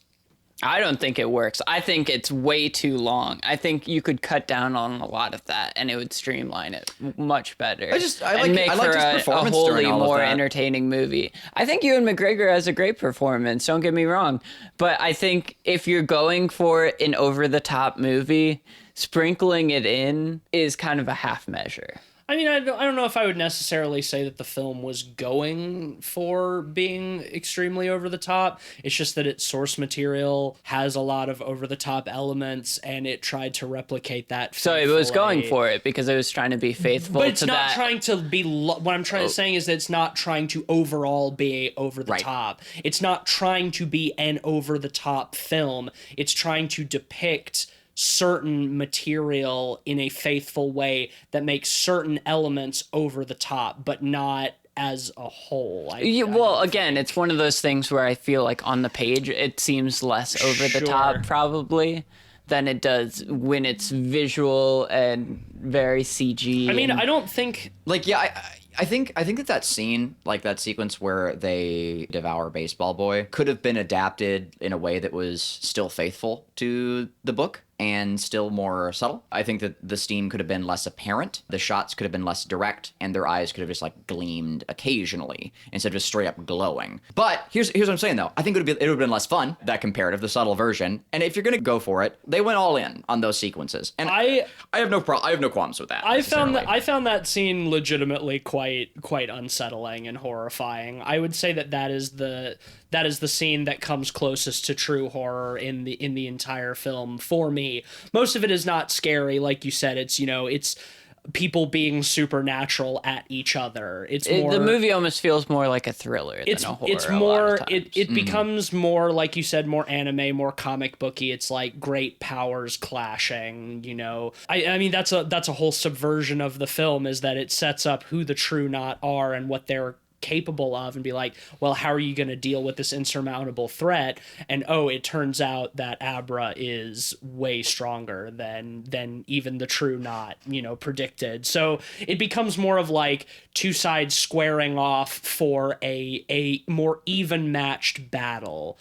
Speaker 2: I don't think it works. I think it's way too long. I think you could cut down on a lot of that and it would streamline it much better.
Speaker 3: I like his performance
Speaker 2: a wholly
Speaker 3: during all
Speaker 2: more
Speaker 3: of that.
Speaker 2: entertaining movie. I think Ewan McGregor has a great performance, don't get me wrong. But I think if you're going for an over-the-top movie, sprinkling it in is kind of a half measure.
Speaker 1: I mean, I don't know if I would necessarily say that the film was going for being extremely over the top. It's just that its source material has a lot of over the top elements, and it tried to replicate that.
Speaker 2: So it was going for it because it was trying to be faithful.
Speaker 1: But it's
Speaker 2: to
Speaker 1: not
Speaker 2: that.
Speaker 1: trying to be. What I'm trying to saying is that it's not trying to overall be over the top. It's not trying to be an over the top film. It's trying to depict certain material in a faithful way that makes certain elements over the top, but not as a whole.
Speaker 2: Again, it's one of those things where I feel like on the page it seems less over the top probably than it does when it's visual and very CG.
Speaker 1: I mean, I don't think
Speaker 3: I think that scene, like that sequence where they devour Baseball Boy, could have been adapted in a way that was still faithful to the book and still more subtle. I think that the steam could have been less apparent, the shots could have been less direct, and their eyes could have just like gleamed occasionally instead of just straight up glowing. But here's what I'm saying though. I think it would have been less fun, that comparative, the subtle version. And if you're gonna go for it, they went all in on those sequences. And I have no qualms with that.
Speaker 1: I found that scene legitimately quite unsettling and horrifying. I would say that is the scene that comes closest to true horror in the entire film for me. Most of it is not scary, like you said. It's people being supernatural at each other. The
Speaker 2: movie almost feels more like a thriller than a horror.
Speaker 1: It's more it becomes more, like you said, more anime, more comic booky. It's like great powers clashing, I mean that's a whole subversion of the film, is that it sets up who the True Knot are and what they're capable of, and be like, well, how are you going to deal with this insurmountable threat? And it turns out that Abra is way stronger than even the True Knot predicted. So it becomes more of like two sides squaring off for a more even matched battle,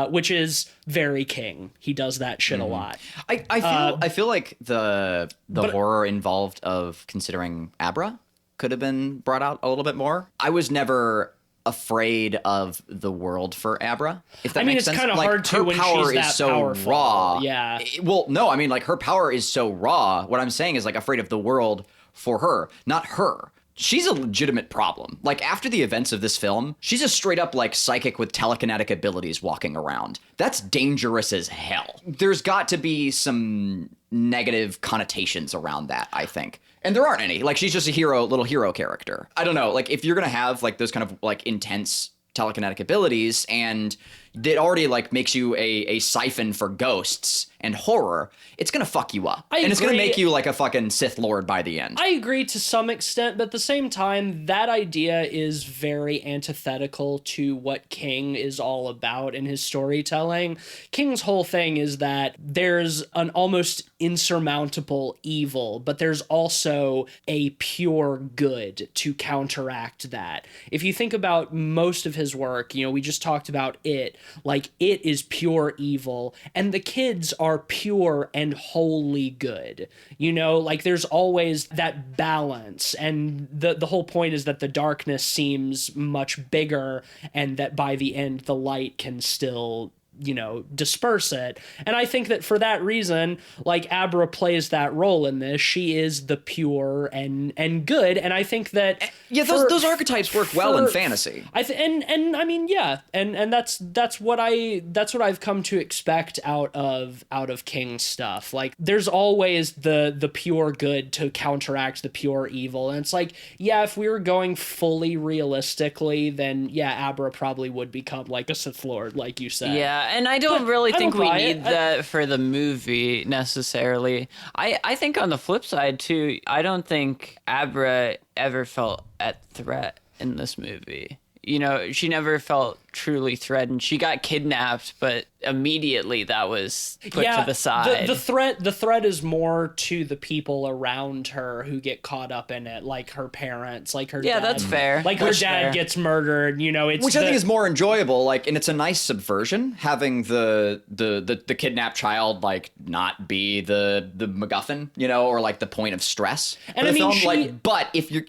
Speaker 1: which is very King. He does that shit a lot.
Speaker 3: I feel like the horror involved of considering Abra could have been brought out a little bit more. I was never afraid of the world for Abra, if that makes sense.
Speaker 1: It's kind of hard to when she's that
Speaker 3: so
Speaker 1: powerful.
Speaker 3: Raw.
Speaker 1: Yeah.
Speaker 3: Well, no, I mean, like, her power is so raw. What I'm saying is, like, afraid of the world for her, not her. she's a legitimate problem. Like, after the events of this film, she's a straight up, like, psychic with telekinetic abilities walking around. That's dangerous as hell. There's got to be some negative connotations around that, I think. And there aren't any. Like, she's just a little hero character. I don't know. Like, if you're gonna have, like, those kind of, like, intense telekinetic abilities, and it already, like, makes you a siphon for ghosts and horror, it's gonna fuck you up. And it's gonna make you like a fucking Sith Lord by the end.
Speaker 1: I agree to some extent, but at the same time, that idea is very antithetical to what King is all about in his storytelling. King's whole thing is that there's an almost insurmountable evil, but there's also a pure good to counteract that. If you think about most of his work, you know, we just talked about It, like, It is pure evil, and the kids are pure and wholly good. You know, like, there's always that balance, and the whole point is that the darkness seems much bigger, and that by the end the light can still, you know, disperse it. And I think that for that reason, like, Abra plays that role in this. She is the pure and good, and I think that
Speaker 3: those archetypes work well in fantasy.
Speaker 1: And I mean, yeah, and that's what I've come to expect out of King's stuff. Like, there's always the pure good to counteract the pure evil, and it's like, yeah, if we were going fully realistically, then yeah, Abra probably would become like a Sith Lord, like you said.
Speaker 2: Yeah, and I don't really think we need
Speaker 1: it.
Speaker 2: that for the movie necessarily. I think on the flip side too, I don't think Abra ever felt at threat in this movie. You know, she never felt truly threatened. She got kidnapped, but immediately that was put to the side.
Speaker 1: The threat is more to the people around her who get caught up in it, like her parents, like her dad.
Speaker 2: Yeah, that's fair.
Speaker 1: Like, her dad gets murdered, you know, it's
Speaker 3: which I think is more enjoyable, like, and it's a nice subversion, having the kidnapped child, like, not be the MacGuffin, you know, or like the point of stress.
Speaker 1: And I mean,
Speaker 3: like, but if you're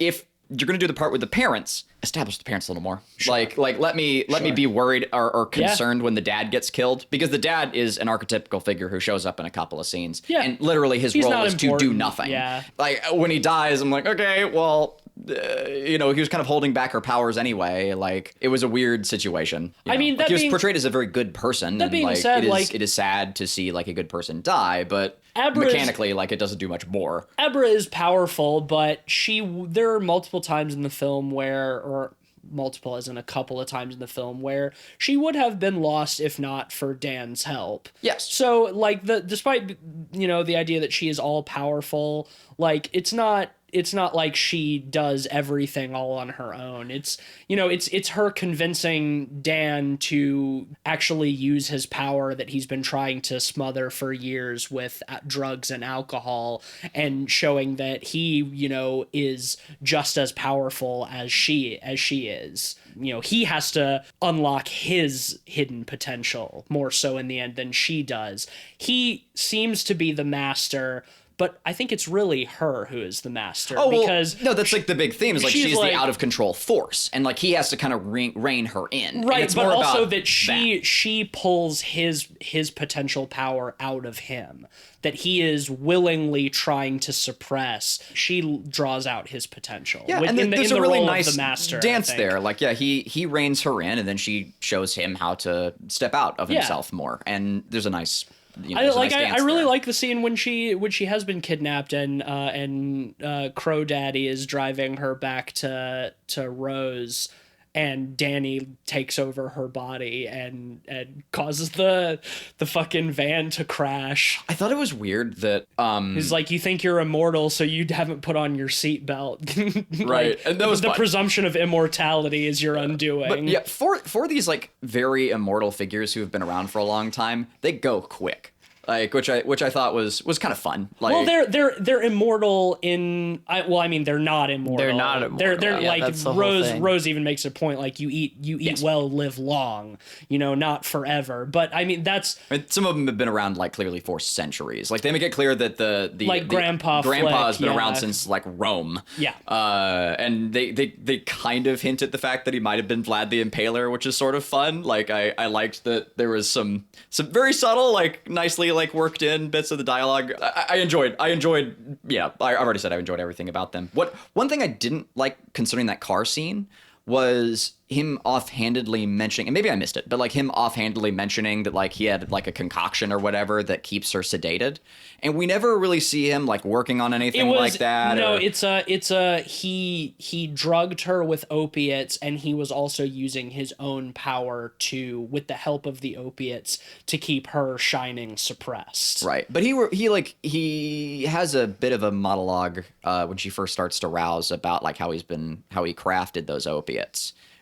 Speaker 3: gonna do the part with the parents, establish the parents a little more. Sure. Like let me be worried or concerned when the dad gets killed, because the dad is an archetypical figure who shows up in a couple of scenes. Yeah. And literally his role is to do nothing.
Speaker 1: Yeah.
Speaker 3: Like, when he dies, I'm like, okay, well, you know, he was kind of holding back her powers anyway. Like, it was a weird situation.
Speaker 1: I mean,
Speaker 3: like, he was portrayed as a very good person.
Speaker 1: That
Speaker 3: and,
Speaker 1: being
Speaker 3: like,
Speaker 1: said,
Speaker 3: it is sad to see, like, a good person die, but mechanically, like, it doesn't do much more.
Speaker 1: Abra is powerful, but there are multiple times in the film or multiple as in a couple of times in the film, where she would have been lost if not for Dan's help.
Speaker 3: Yes.
Speaker 1: So, like, despite, you know, the idea that she is all powerful, like, it's not like she does everything all on her own. It's, you know, it's her convincing Dan to actually use his power that he's been trying to smother for years with drugs and alcohol, and showing that he, you know, is just as powerful as she is. You know, he has to unlock his hidden potential more so in the end than she does. He seems to be the master, but I think it's really her who is the master. Because
Speaker 3: no, that's like the big theme is, like, she's
Speaker 1: like,
Speaker 3: the out of control force, and, like, he has to kind of rein her in.
Speaker 1: Right,
Speaker 3: it's
Speaker 1: but
Speaker 3: more
Speaker 1: also
Speaker 3: about
Speaker 1: that she pulls his potential power out of him, that he is willingly trying to suppress. She draws out his potential.
Speaker 3: Yeah, and there's a really nice dance there. Like, yeah, he reins her in, and then she shows him how to step out of himself more. And there's a nice. You know,
Speaker 1: I really like the scene when she has been kidnapped, and Crow Daddy is driving her back to Rose, and Danny takes over her body and causes the fucking van to crash.
Speaker 3: I thought it was weird that
Speaker 1: he's like, you think you're immortal, so you haven't put on your seatbelt.
Speaker 3: Right.
Speaker 1: Like,
Speaker 3: and that was
Speaker 1: the presumption of immortality is your undoing.
Speaker 3: But yeah, for these, like, very immortal figures who have been around for a long time, they go quick. Like, which I thought was kind of fun. Like,
Speaker 1: well, they're immortal in. Well, I mean, they're not immortal.
Speaker 2: They're not immortal.
Speaker 1: They're
Speaker 2: yeah,
Speaker 1: like Rose even makes a point, like, you eat
Speaker 3: yes.
Speaker 1: well, live long. You know, not forever. But I mean,
Speaker 3: some of them have been around, like, clearly for centuries. Like, they make it clear that the
Speaker 1: Grandpa
Speaker 3: has been
Speaker 1: Flick,
Speaker 3: around since, like, Rome.
Speaker 1: Yeah.
Speaker 3: And they kind of hint at the fact that he might have been Vlad the Impaler, which is sort of fun. Like, I liked that there was some very subtle, like, nicely subtly like worked in bits of the dialogue. I enjoyed. Yeah, I've already said I enjoyed everything about them. One thing I didn't like concerning that car scene was him offhandedly mentioning, and maybe I missed it, but like him offhandedly mentioning that like he had like a concoction or whatever that keeps her sedated, and we never really see him like working on anything like that.
Speaker 1: No, he drugged her with opiates, and he was also using his own power with the help of the opiates, to keep her shining suppressed.
Speaker 3: Right, but he has a bit of a monologue when she first starts to rouse about like how he crafted those opiates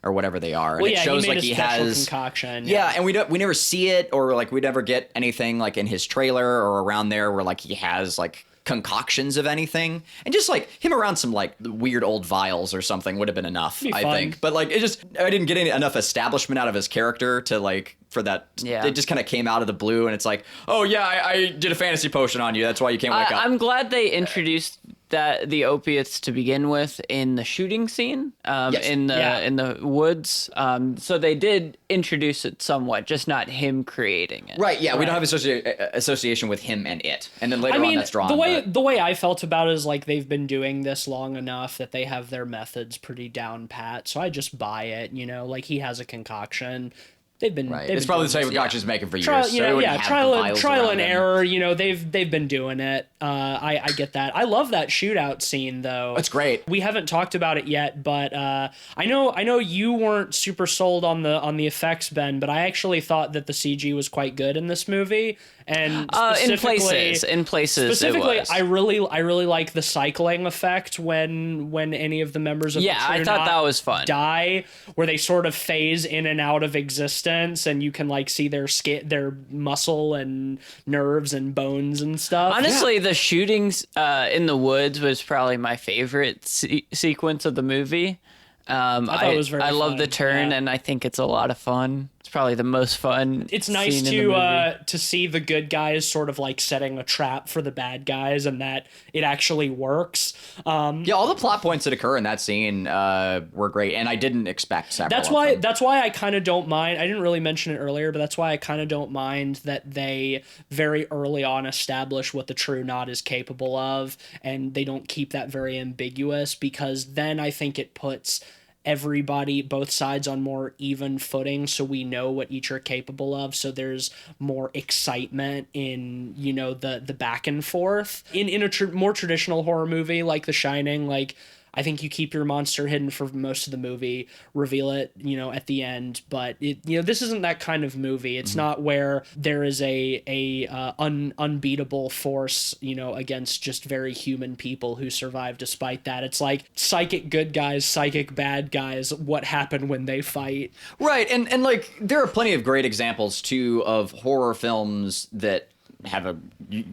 Speaker 3: or whatever they are. And
Speaker 1: well, yeah,
Speaker 3: it shows
Speaker 1: he made
Speaker 3: like he
Speaker 1: special
Speaker 3: has
Speaker 1: concoction.
Speaker 3: Yeah, and we never see it, or like we never get anything like in his trailer or around there where like he has like concoctions of anything. And just like him around some like weird old vials or something would have been enough, I think. But like I didn't get enough establishment out of his character to like for that.
Speaker 2: Yeah.
Speaker 3: It just kind of came out of the blue, and it's like, oh yeah, I did a fantasy potion on you. That's why you can't wake up.
Speaker 2: I'm glad they introduced the opiates to begin with in the shooting scene,
Speaker 3: Yes.
Speaker 2: in the woods. So they did introduce it somewhat, just not him creating it.
Speaker 3: Right, yeah, we don't have association with him and it. And then later on that's drawn.
Speaker 1: The way I felt about it is like they've been doing this long enough that they have their methods pretty down pat. So I just buy it, like he has a concoction. They've been
Speaker 3: right.
Speaker 1: They've
Speaker 3: It's
Speaker 1: been
Speaker 3: probably the same
Speaker 1: doing
Speaker 3: Gotcha's making for years.
Speaker 1: Trial and error. They've been doing it. I get that. I love that shootout scene though.
Speaker 3: It's great.
Speaker 1: We haven't talked about it yet, but I know you weren't super sold on the effects, Ben, but I actually thought that the CG was quite good in this movie. And
Speaker 2: in places,
Speaker 1: specifically,
Speaker 2: it was.
Speaker 1: I really like the cycling effect when any of the members of the
Speaker 2: I thought that was fun.
Speaker 1: Die, where they sort of phase in and out of existence, and you can like see their muscle and nerves and bones and stuff.
Speaker 2: Honestly, the shootings in the woods was probably my favorite sequence of the movie. I thought it was very. I love the turn, and I think it's a lot of fun. It's probably the most fun.
Speaker 1: It's nice to see the good guys sort of like setting a trap for the bad guys, and that it actually works.
Speaker 3: Yeah, all the plot points that occur in that scene were great, and I didn't expect several.
Speaker 1: That's why I kind of don't mind. I didn't really mention it earlier, but that's why I kind of don't mind that they very early on establish what the True Knot is capable of, and they don't keep that very ambiguous, because then I think it puts everybody, both sides, on more even footing, so we know what each are capable of, so there's more excitement in the back and forth in a more traditional horror movie like The Shining. Like, I think you keep your monster hidden for most of the movie, reveal it, at the end. But this isn't that kind of movie. It's not where there is a unbeatable force, against just very human people who survive despite that. It's like psychic good guys, psychic bad guys. What happened when they fight?
Speaker 3: Right, and like there are plenty of great examples too of horror films that have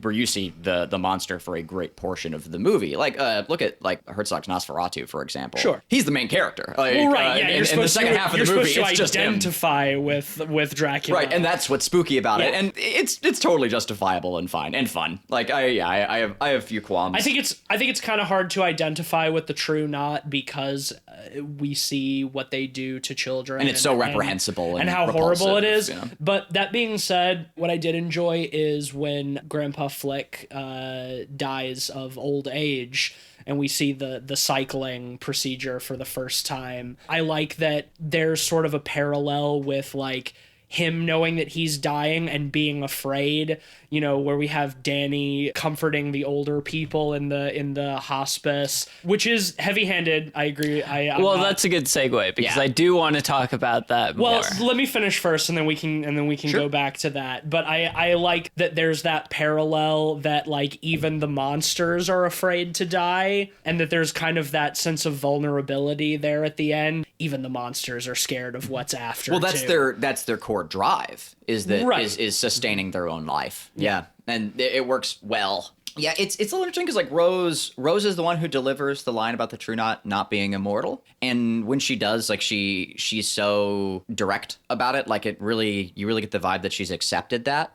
Speaker 3: where you see the monster for a great portion of the movie. Like look at like Herzog's Nosferatu, for example.
Speaker 1: Sure,
Speaker 3: he's the main character. Like,
Speaker 1: well, right, yeah.
Speaker 3: In the second half of the movie, it's just him.
Speaker 1: Identify with Dracula,
Speaker 3: right? And that's what's spooky about it, and it's totally justifiable and fine and fun. Like I have a few qualms.
Speaker 1: I think it's kind of hard to identify with the True Knot because we see what they do to children,
Speaker 3: and it's so reprehensible
Speaker 1: and how horrible it is. But that being said, what I did enjoy is when Grandpa Flick dies of old age and we see the cycling procedure for the first time. I like that there's sort of a parallel with like him knowing that he's dying and being afraid, where we have Danny comforting the older people in the hospice, which is heavy-handed. I agree.
Speaker 2: That's a good segue because I do want to talk about that more.
Speaker 1: Well, let me finish first, and then we can
Speaker 3: Sure.
Speaker 1: go back to that. But I like that there's that parallel that like even the monsters are afraid to die, and that there's kind of that sense of vulnerability there at the end. Even the monsters are scared of what's after.
Speaker 3: Well, that's
Speaker 1: too.
Speaker 3: that's their core drive is that is sustaining their own life. Yeah, and it works well. Yeah, it's a little interesting because like Rose is the one who delivers the line about the True Knot not being immortal, and when she does, like she's so direct about it. Like you really get the vibe that she's accepted that.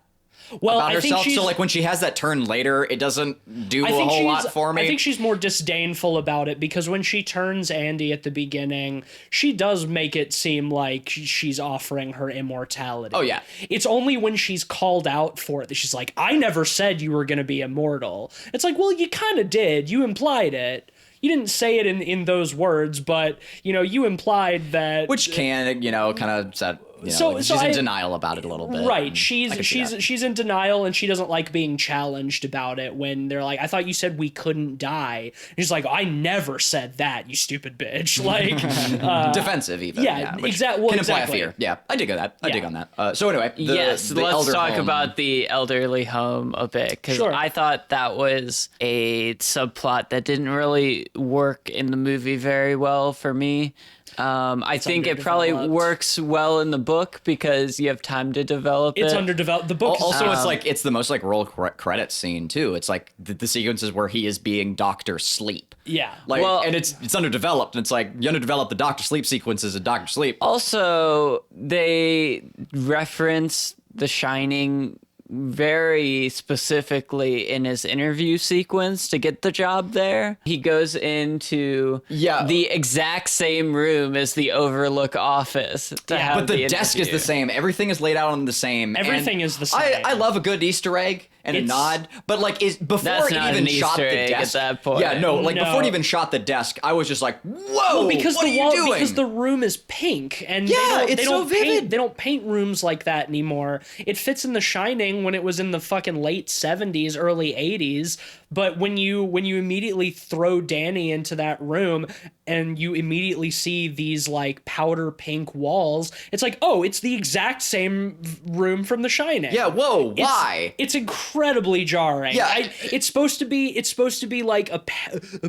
Speaker 1: Well,
Speaker 3: about
Speaker 1: I think
Speaker 3: herself.
Speaker 1: she's-
Speaker 3: So like when she has that turn later, it doesn't do a whole lot for me.
Speaker 1: I think she's more disdainful about it because when she turns Andy at the beginning, she does make it seem like she's offering her immortality.
Speaker 3: Oh, yeah.
Speaker 1: It's only when she's called out for it that she's like, I never said you were going to be immortal. It's like, well, you kind of did. You implied it. You didn't say it in those words, but, you implied that...
Speaker 3: Which can, kind of set...
Speaker 1: So
Speaker 3: she's in
Speaker 1: I-
Speaker 3: denial about it a little bit.
Speaker 1: Right,
Speaker 3: and I can see that.
Speaker 1: she's in denial and she doesn't like being challenged about it when they're like, I thought you said we couldn't die. And she's like, I never said that, you stupid bitch. Like,
Speaker 3: defensive even.
Speaker 1: yeah,
Speaker 3: which
Speaker 1: exact- well,
Speaker 3: can imply
Speaker 1: exactly.
Speaker 3: a fear. Yeah, I dig that. I
Speaker 1: Yeah.
Speaker 3: dig on that. So anyway,
Speaker 2: Yes,
Speaker 3: the
Speaker 2: let's
Speaker 3: elder
Speaker 2: talk
Speaker 3: home-
Speaker 2: about the elderly home a bit because
Speaker 1: Sure.
Speaker 2: I thought that was a subplot that didn't really work in the movie very well for me. I think it probably
Speaker 1: underdeveloped.
Speaker 2: works well in the book because you have time to develop
Speaker 1: it's
Speaker 2: it.
Speaker 1: underdeveloped. The book is
Speaker 3: Also, it's the most like roll credits scene too. It's like the sequences where he is being Doctor Sleep.
Speaker 1: yeah.
Speaker 3: Like,
Speaker 2: Well-
Speaker 3: and it's underdeveloped. And it's like you underdevelop the Doctor Sleep sequences of Doctor Sleep.
Speaker 2: Also, they reference The Shining very specifically in his interview sequence to get the job there. He goes into
Speaker 3: Yeah.
Speaker 2: the exact same room as the Overlook office to have
Speaker 3: But the desk is
Speaker 2: interview.
Speaker 3: the same. Everything is laid out on the same.
Speaker 1: Everything
Speaker 3: and
Speaker 1: is the same.
Speaker 3: I love a good Easter egg and a
Speaker 1: It's-
Speaker 3: nod, but like is before
Speaker 2: That's
Speaker 3: it
Speaker 2: not
Speaker 3: even
Speaker 2: an
Speaker 3: shot
Speaker 2: Easter
Speaker 3: the
Speaker 2: egg at
Speaker 3: desk
Speaker 2: that point.
Speaker 3: Yeah, no, like
Speaker 1: No.
Speaker 3: before it even shot the desk, I was just like, whoa,
Speaker 1: because
Speaker 3: what
Speaker 1: the
Speaker 3: are you
Speaker 1: wall
Speaker 3: doing?
Speaker 1: because the room is pink and
Speaker 3: Yeah,
Speaker 1: they
Speaker 3: it's
Speaker 1: don't
Speaker 3: so
Speaker 1: paint
Speaker 3: vivid.
Speaker 1: they don't paint rooms like that anymore. It fits in The Shining when it was in the fucking late 70s, early 80s, but when you immediately throw Danny into that room and you immediately see these like powder pink walls, it's like, oh, it's the exact same room from The Shining.
Speaker 3: Yeah, whoa,
Speaker 1: It's-
Speaker 3: why?
Speaker 1: It's incredibly jarring.
Speaker 3: Yeah.
Speaker 1: It's supposed to be like a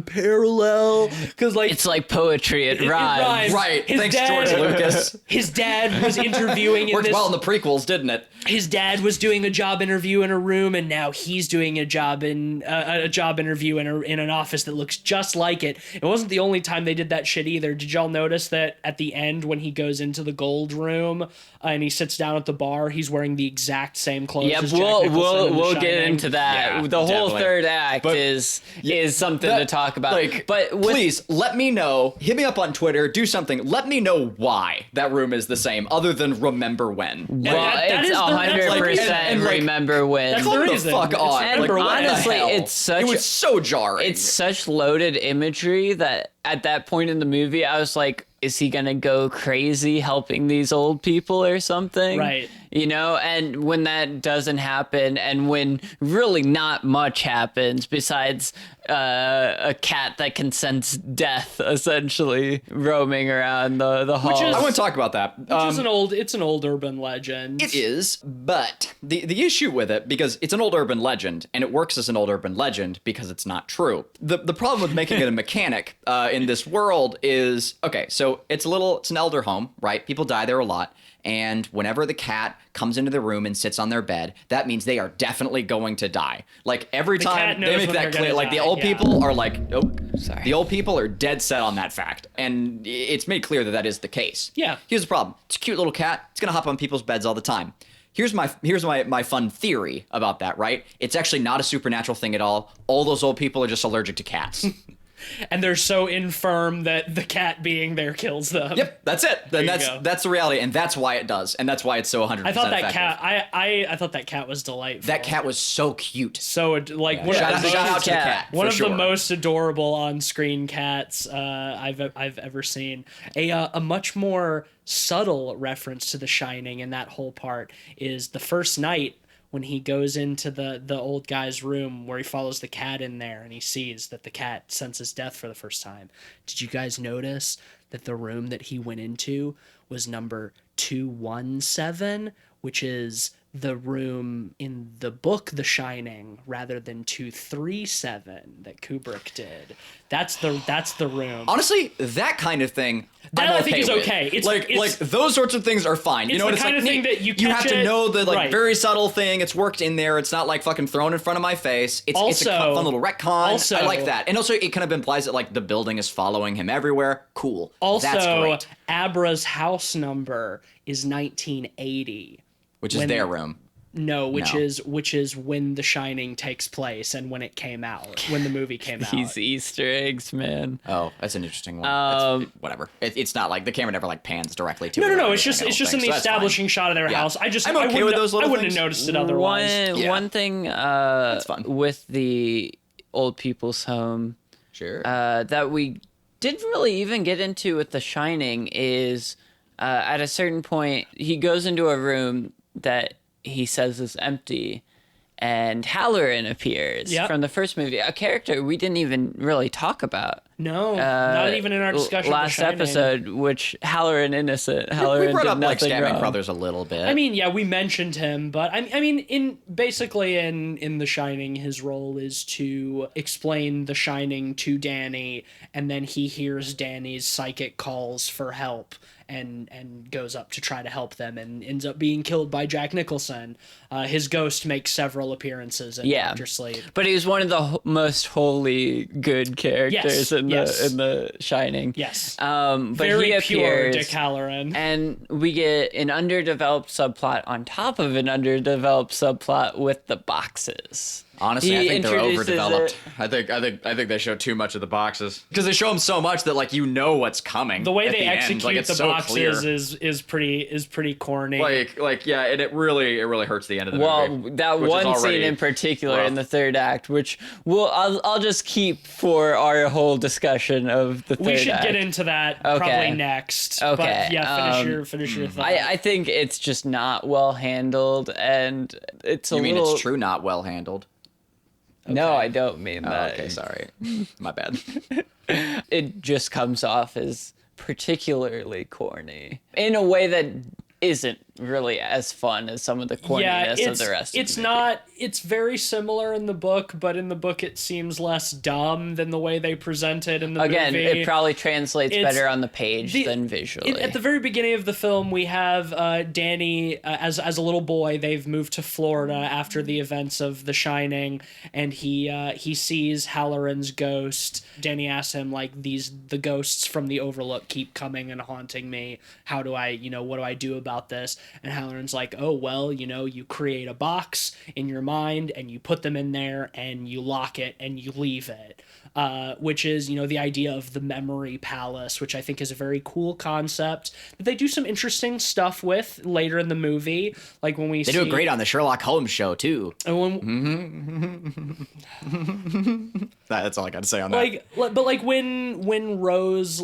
Speaker 1: parallel because like
Speaker 2: It's like poetry. It
Speaker 1: it
Speaker 2: rhymes.
Speaker 1: rhymes.
Speaker 3: Right,
Speaker 1: His
Speaker 3: thanks,
Speaker 1: dad-
Speaker 3: George Lucas.
Speaker 1: His dad was interviewing in
Speaker 3: Worked
Speaker 1: this.
Speaker 3: well in the prequels, didn't it?
Speaker 1: His dad was doing a job interview in a room, and now he's doing a job interview in an office that looks just like it. It wasn't the only time they did that shit either. Did y'all notice that at the end when he goes into the gold room and he sits down at the bar, he's wearing the exact same clothes?
Speaker 2: Yep,
Speaker 1: as Jack Nicholson in The
Speaker 2: we'll get
Speaker 1: Shining?
Speaker 2: into that.
Speaker 3: Yeah,
Speaker 2: the whole
Speaker 3: definitely.
Speaker 2: third act
Speaker 3: But-
Speaker 2: is something to talk about.
Speaker 3: Like,
Speaker 2: but with,
Speaker 3: please let me know. Hit me up on Twitter. Do something. Let me know why that room is the same, other than remember when.
Speaker 2: well,
Speaker 1: that
Speaker 2: it's
Speaker 1: is the- that's like-
Speaker 2: 100%
Speaker 3: and, like,
Speaker 2: remember when.
Speaker 1: That's
Speaker 3: Come
Speaker 1: the
Speaker 3: the
Speaker 1: reason.
Speaker 3: fuck
Speaker 1: It's
Speaker 3: on.
Speaker 2: And
Speaker 3: Like, what the
Speaker 2: honestly,
Speaker 3: hell?
Speaker 2: it's such
Speaker 3: It was so jarring.
Speaker 2: It's such loaded imagery that at that point in the movie, I was like, is he gonna go crazy helping these old people or something?
Speaker 1: Right.
Speaker 2: You know, and when that doesn't happen, and when really not much happens besides a cat that can sense death, essentially roaming around the halls.
Speaker 1: is-
Speaker 3: I want to talk about that.
Speaker 1: It's an old urban legend.
Speaker 3: It is, but the issue with it, because it's an old urban legend, and it works as an old urban legend because it's not true. The problem with making it a mechanic in this world is, okay, so it's an elder home, right? People die there a lot. And whenever the cat comes into the room and sits on their bed, that means they are definitely going to die. Like every
Speaker 1: cat
Speaker 3: time
Speaker 1: knows
Speaker 3: they make
Speaker 1: when
Speaker 3: that
Speaker 1: they're
Speaker 3: clear,
Speaker 1: gonna
Speaker 3: like the
Speaker 1: die,
Speaker 3: old
Speaker 1: yeah.
Speaker 3: people are like, nope.
Speaker 2: Sorry.
Speaker 3: The old people are dead set on that fact. And it's made clear that that is the case.
Speaker 1: Yeah.
Speaker 3: Here's the problem. It's a cute little cat. It's gonna hop on people's beds all the time. Here's my fun theory about that, right? It's actually not a supernatural thing at all. All those old people are just allergic to cats.
Speaker 1: And they're so infirm that the cat being there kills them.
Speaker 3: Yep, that's it. Then
Speaker 1: There you go.
Speaker 3: that's the reality, and that's why it does, and that's why it's so 100%.
Speaker 1: I thought that
Speaker 3: effective.
Speaker 1: cat. I thought that cat was delightful.
Speaker 3: That cat was so cute.
Speaker 1: So like one
Speaker 3: Shout
Speaker 1: of the
Speaker 3: out
Speaker 1: most,
Speaker 3: to the cat.
Speaker 1: one
Speaker 3: for
Speaker 1: of
Speaker 3: sure.
Speaker 1: the most adorable on-screen cats I've ever seen. A much more subtle reference to The Shining in that whole part is the first night when he goes into the old guy's room where he follows the cat in there and he sees that the cat senses death for the first time. Did you guys notice that the room that he went into was number 217, which is the room in the book The Shining rather than 237 that Kubrick did. That's the room.
Speaker 3: Honestly, that kind of thing,
Speaker 1: That
Speaker 3: I'm
Speaker 1: I think is
Speaker 3: with.
Speaker 1: okay. It's-
Speaker 3: like
Speaker 1: it's-
Speaker 3: those sorts of things are fine. You
Speaker 1: it's
Speaker 3: know what
Speaker 1: the
Speaker 3: it's
Speaker 1: kind
Speaker 3: like?
Speaker 1: of thing
Speaker 3: Nate,
Speaker 1: that you
Speaker 3: have
Speaker 1: catch
Speaker 3: to
Speaker 1: it-
Speaker 3: know the like
Speaker 1: right.
Speaker 3: very subtle thing. It's worked in there. It's not like fucking thrown in front of my face. It's a
Speaker 1: Also-
Speaker 3: fun little retcon.
Speaker 1: also-
Speaker 3: I like that, and also it kind of implies that like the building is following him everywhere. Cool. That's
Speaker 1: Also,
Speaker 3: great.
Speaker 1: Abra's house number is 1980.
Speaker 3: Which is
Speaker 1: when-
Speaker 3: their room.
Speaker 1: No, which
Speaker 3: No.
Speaker 1: is when The Shining takes place and when it came out, when the movie came out.
Speaker 2: These Easter eggs, man.
Speaker 3: Oh, that's an interesting one. Whatever. It's not like the camera never like pans directly to it.
Speaker 1: No,
Speaker 3: or
Speaker 1: it's
Speaker 3: anything,
Speaker 1: just
Speaker 3: I
Speaker 1: it's just
Speaker 3: don't
Speaker 1: in
Speaker 3: think,
Speaker 1: the
Speaker 3: so that's fine.
Speaker 1: establishing shot of their
Speaker 3: Yeah.
Speaker 1: house.
Speaker 3: I'm okay
Speaker 1: I wouldn't-
Speaker 3: with those little
Speaker 1: I wouldn't
Speaker 3: things.
Speaker 1: have noticed it otherwise.
Speaker 3: Yeah.
Speaker 2: One thing
Speaker 3: fun.
Speaker 2: with the old people's home
Speaker 3: Sure.
Speaker 2: that we didn't really even get into with The Shining is at a certain point he goes into a room that he says is empty, and Halloran appears
Speaker 1: Yep.
Speaker 2: from the first movie, a character we didn't even really talk about
Speaker 1: No, not even in our discussion.
Speaker 2: last
Speaker 1: of The Shining.
Speaker 2: episode, which Halloran innocent. Halloran
Speaker 3: we brought
Speaker 2: did
Speaker 3: up like
Speaker 2: nothing
Speaker 3: Scamming
Speaker 2: wrong.
Speaker 3: Brothers a little bit.
Speaker 1: I mean, yeah, we mentioned him, but I mean, in The Shining, his role is to explain The Shining to Danny, and then he hears Danny's psychic calls for help, and goes up to try to help them, and ends up being killed by Jack Nicholson. His ghost makes several appearances in
Speaker 2: Yeah.
Speaker 1: Doctor Sleep.
Speaker 2: But he was one of the most wholly good characters in
Speaker 1: yes.
Speaker 2: the Shining.
Speaker 1: Yes,
Speaker 2: But
Speaker 1: very
Speaker 2: he
Speaker 1: pure
Speaker 2: appears,
Speaker 1: Dick Halloran.
Speaker 2: and we get an underdeveloped subplot on top of an underdeveloped subplot with the boxes.
Speaker 3: honestly,
Speaker 2: he
Speaker 3: I think they're
Speaker 2: introduces
Speaker 3: overdeveloped.
Speaker 2: it-
Speaker 3: I think they show too much of the boxes because they show them so much that like you know what's coming.
Speaker 1: The way
Speaker 3: at
Speaker 1: they
Speaker 3: the end.
Speaker 1: execute
Speaker 3: Like, it's
Speaker 1: the
Speaker 3: so
Speaker 1: boxes
Speaker 3: clear.
Speaker 1: is pretty corny.
Speaker 3: like yeah, and it really hurts the end of the
Speaker 2: Well,
Speaker 3: movie.
Speaker 2: that
Speaker 3: which is
Speaker 2: one scene
Speaker 3: already
Speaker 2: in particular
Speaker 3: rough.
Speaker 2: in the third act, which I'll just keep for our whole discussion of the third
Speaker 1: we should
Speaker 2: act.
Speaker 1: get into that
Speaker 2: Okay.
Speaker 1: probably next.
Speaker 2: Okay,
Speaker 1: But yeah, finish
Speaker 3: hmm.
Speaker 1: your thought.
Speaker 2: I think it's just not well handled, and it's a
Speaker 3: You mean
Speaker 2: little.
Speaker 3: it's true not well handled?
Speaker 2: No, I don't mean
Speaker 3: Oh,
Speaker 2: that.
Speaker 3: okay, sorry, my bad.
Speaker 2: It just comes off as particularly corny in a way that isn't really as fun as some of the corniness of the rest.
Speaker 1: it's
Speaker 2: of the movie.
Speaker 1: not. It's very similar in the book, but in the book it seems less dumb than the way they present it in the
Speaker 2: Again,
Speaker 1: movie.
Speaker 2: it probably translates
Speaker 1: It's-
Speaker 2: better on the page
Speaker 1: the-
Speaker 2: than visually.
Speaker 1: At the very beginning of the film, we have Danny as a little boy. They've moved to Florida after the events of The Shining, and he sees Halloran's ghost. Danny asks him like, the ghosts from the Overlook keep coming and haunting me. How do I, what do I do about this? And Halloran's like, oh well, you create a box in your mind and you put them in there and you lock it and you leave it. Which is, the idea of the memory palace, which I think is a very cool concept that they do some interesting stuff with later in the movie. Like when we
Speaker 3: They do it great on the Sherlock Holmes show too. That's all I got to say on that.
Speaker 1: But when Rose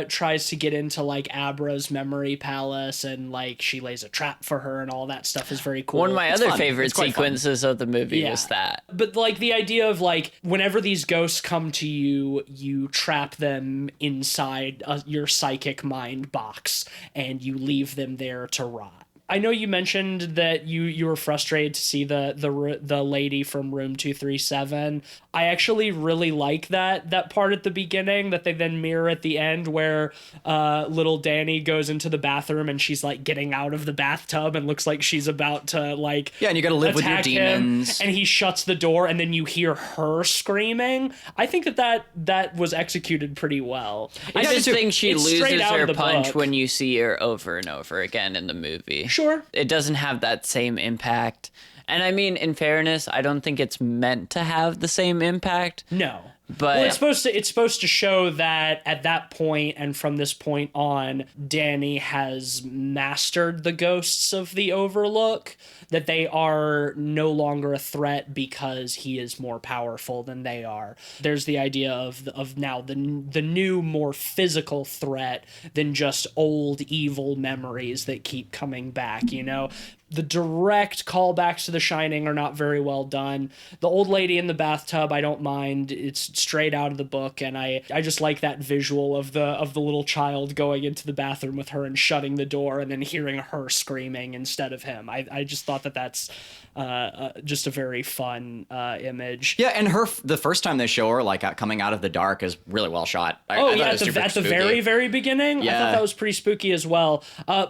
Speaker 1: tries to get into like Abra's memory palace and like she lays a trap for her and all that stuff is very cool.
Speaker 2: One of my
Speaker 3: It's
Speaker 2: other
Speaker 3: fun.
Speaker 2: favorite
Speaker 3: It's quite fun.
Speaker 2: sequences of the movie
Speaker 1: Yeah.
Speaker 2: was that.
Speaker 1: But like the idea of like whenever these ghosts come to you, you trap them inside your psychic mind box and you leave them there to rot. I know you mentioned that you were frustrated to see the lady from room 237. I actually really like that part at the beginning that they then mirror at the end where little Danny goes into the bathroom and she's like getting out of the bathtub and looks like she's about to like
Speaker 3: Yeah, and you gotta live with your
Speaker 1: attack him,
Speaker 3: demons.
Speaker 1: and he shuts the door and then you hear her screaming. I think that was executed pretty well.
Speaker 2: I
Speaker 1: It's-
Speaker 2: just think she
Speaker 1: it's straight
Speaker 2: loses
Speaker 1: out of
Speaker 2: her
Speaker 1: the
Speaker 2: punch
Speaker 1: book.
Speaker 2: when you see her over and over again in the movie.
Speaker 1: Sure.
Speaker 2: It doesn't have that same impact. And I mean, in fairness, I don't think it's meant to have the same impact.
Speaker 1: No.
Speaker 2: But-
Speaker 1: well, it's supposed to show that at that point and from this point on, Danny has mastered the ghosts of the Overlook, that they are no longer a threat because he is more powerful than they are. There's the idea of now the new, more physical threat than just old evil memories that keep coming back, The direct callbacks to The Shining are not very well done. The old lady in the bathtub, I don't mind. It's straight out of the book, and I just like that visual of the little child going into the bathroom with her and shutting the door and then hearing her screaming instead of him. I just thought that's just a very fun image.
Speaker 3: Yeah, and the first time they show her like coming out of the dark is really well shot. I thought it was super
Speaker 1: at the
Speaker 3: spooky.
Speaker 1: very, very beginning, I
Speaker 3: Yeah.
Speaker 1: thought that was pretty spooky as well.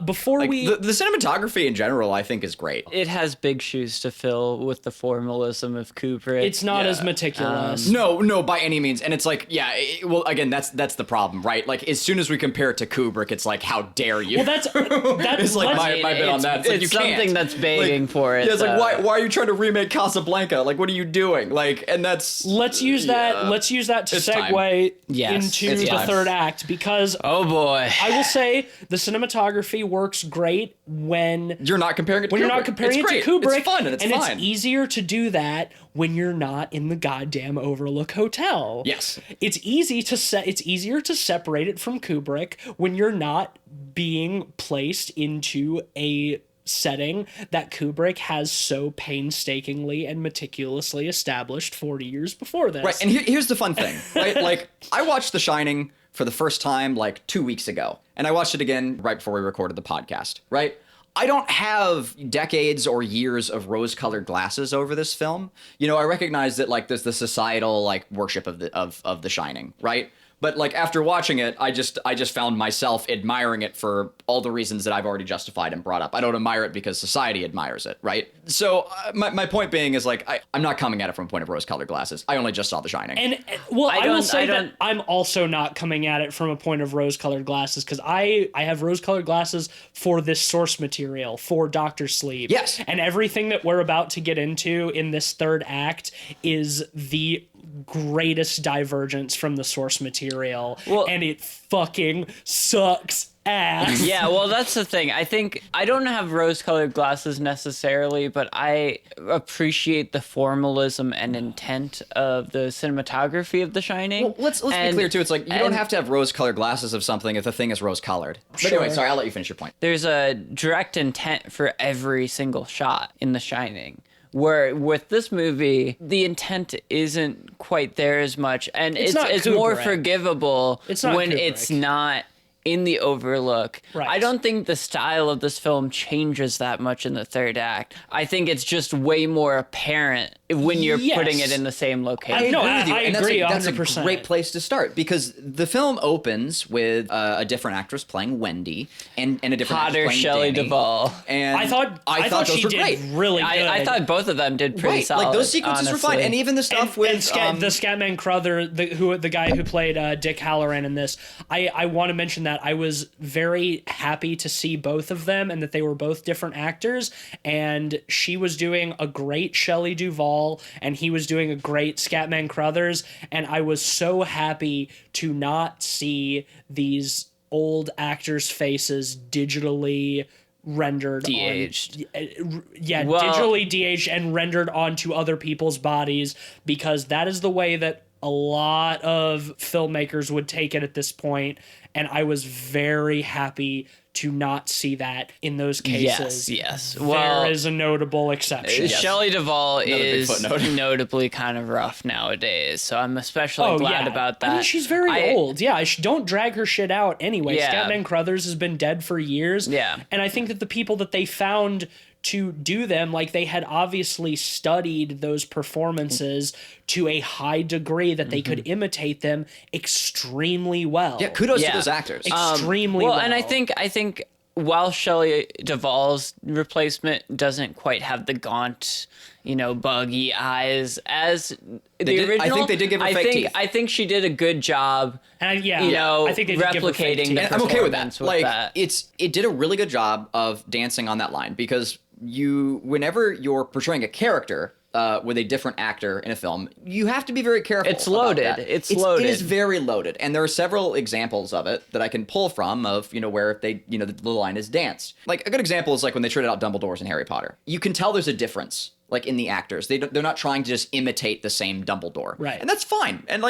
Speaker 1: Before
Speaker 3: Like,
Speaker 1: we...
Speaker 3: the cinematography in general, I think, is great.
Speaker 2: It has big shoes to fill with the formalism of Kubrick.
Speaker 1: it's not as
Speaker 3: yeah.
Speaker 1: meticulous.
Speaker 3: No, by by any means. And it's like, yeah, well, again, that's the problem, right? Like, as soon as we compare it to Kubrick, it's like, how dare you?
Speaker 1: Well, that's
Speaker 3: it's like my bit on that. It's like, you
Speaker 2: something
Speaker 3: can't.
Speaker 2: that's begging
Speaker 3: Like,
Speaker 2: for it.
Speaker 3: Yeah, it's like, why are you trying to remake Casablanca? Like, what are you doing? Like, and that's...
Speaker 1: Let's use that to
Speaker 3: It's time.
Speaker 1: segue
Speaker 2: Yes,
Speaker 1: into
Speaker 3: it's
Speaker 1: the
Speaker 3: time.
Speaker 1: third act, because
Speaker 2: Oh boy.
Speaker 1: I will say the cinematography works great when
Speaker 3: You're not comparing it to Kubrick.
Speaker 1: you're not comparing
Speaker 3: It's
Speaker 1: it
Speaker 3: great.
Speaker 1: to Kubrick.
Speaker 3: It's fun and it's fine.
Speaker 1: It's easier to do that when you're not in the goddamn Overlook Hotel.
Speaker 3: Yes.
Speaker 1: It's easier to separate it from Kubrick when you're not being placed into a setting that Kubrick has so painstakingly and meticulously established 40 years before this.
Speaker 3: Right, and here's the fun thing, right? Like, I watched The Shining for the first time, like, 2 weeks ago, and I watched it again right before we recorded the podcast, right? I don't have decades or years of rose-colored glasses over this film. You know, I recognize that, like, there's the societal, like, worship of the Shining, right? But, like, after watching it, I just found myself admiring it for all the reasons that I've already justified and brought up. I don't admire it because society admires it, right? So my point being is, like, I'm not coming at it from a point of rose-colored glasses. I only just saw The Shining.
Speaker 1: And well, I will
Speaker 2: don't-
Speaker 1: say
Speaker 2: I
Speaker 1: that
Speaker 2: don't-
Speaker 1: I'm also not coming at it from a point of rose-colored glasses, because I have rose-colored glasses for this source material, for Doctor Sleep.
Speaker 3: Yes.
Speaker 1: And everything that we're about to get into in this third act is the greatest divergence from the source material, and it fucking sucks ass.
Speaker 2: Yeah, well, that's the thing. I think I don't have rose-colored glasses necessarily, but I appreciate the formalism and intent of the cinematography of The Shining.
Speaker 3: Well, let's be clear too. It's like, you don't have to have rose-colored glasses of something if the thing is rose-colored. But
Speaker 1: Sure.
Speaker 3: anyway, sorry, I'll let you finish your point.
Speaker 2: There's a direct intent for every single shot in The Shining. Where with this movie, the intent isn't quite there as much, and
Speaker 1: It's not
Speaker 2: it's more
Speaker 1: Kubrick.
Speaker 2: forgivable
Speaker 1: It's not
Speaker 2: when
Speaker 1: Kubrick.
Speaker 2: it's not in the Overlook.
Speaker 1: Right.
Speaker 2: I don't think the style of this film changes that much in the third act. I think it's just way more apparent when you're
Speaker 1: Yes.
Speaker 2: putting it in the same location.
Speaker 1: No,
Speaker 3: agree with you,
Speaker 1: I
Speaker 3: and
Speaker 1: agree
Speaker 3: that's a
Speaker 1: 100%.
Speaker 3: great place to start, because the film opens with a different actress playing Wendy and a different
Speaker 2: Hotter
Speaker 3: actress playing
Speaker 2: Shelley
Speaker 3: Danny.
Speaker 2: Duvall.
Speaker 3: And
Speaker 1: I thought
Speaker 3: those
Speaker 1: she
Speaker 3: were
Speaker 1: did
Speaker 3: great.
Speaker 1: really good.
Speaker 2: I thought both of them did pretty
Speaker 3: Right,
Speaker 2: solid.
Speaker 3: like those sequences were fine,
Speaker 2: honestly.
Speaker 3: and even the stuff with
Speaker 1: the Scatman Crowther, the guy who played Dick Halloran in this. I want to mention that I was very happy to see both of them, and that they were both different actors. And she was doing a great Shelley Duvall, and he was doing a great Scatman Crothers. And I was so happy to not see these old actors' faces digitally rendered
Speaker 2: De-aged.
Speaker 1: digitally de-aged and rendered onto other people's bodies, because that is the way that a lot of filmmakers would take it at this point, and I was very happy to not see that in those cases.
Speaker 2: Yes. Well,
Speaker 1: There is a notable exception.
Speaker 2: Shelley Duvall
Speaker 3: big
Speaker 2: is
Speaker 3: footnote.
Speaker 2: notably kind of rough nowadays, so I'm especially glad about that.
Speaker 1: I mean, she's very old. Yeah, don't drag her shit out anyway.
Speaker 2: Yeah.
Speaker 1: Scatman Crothers has been dead for years.
Speaker 2: Yeah.
Speaker 1: And I think that the people that they found to do them, like, they had obviously studied those performances to a high degree that they could imitate them extremely well.
Speaker 3: yeah, kudos to
Speaker 2: Yeah.
Speaker 3: those actors.
Speaker 1: Extremely
Speaker 2: well.
Speaker 1: well.
Speaker 2: And I think while Shelley Duvall's replacement doesn't quite have the gaunt, buggy eyes as the original,
Speaker 3: I think they did give her fake teeth.
Speaker 2: I think she did a good job.
Speaker 1: And I think they did give her fake
Speaker 2: replicating
Speaker 1: teeth.
Speaker 2: the
Speaker 3: And I'm okay with that.
Speaker 2: performance with
Speaker 3: Like,
Speaker 2: that.
Speaker 3: it did a really good job of dancing on that line, because whenever you're portraying a character with a different actor in a film, you have to be very careful.
Speaker 2: It's
Speaker 3: about
Speaker 2: loaded.
Speaker 3: that.
Speaker 2: It's
Speaker 3: It
Speaker 2: loaded.
Speaker 3: is very loaded, and there are several examples of it that I can pull from of where they the line is danced. Like, a good example is like when they traded out Dumbledore's in Harry Potter. You can tell there's a difference. Like, in the actors, they're not trying to just imitate the same Dumbledore,
Speaker 1: Right.
Speaker 3: And that's fine. And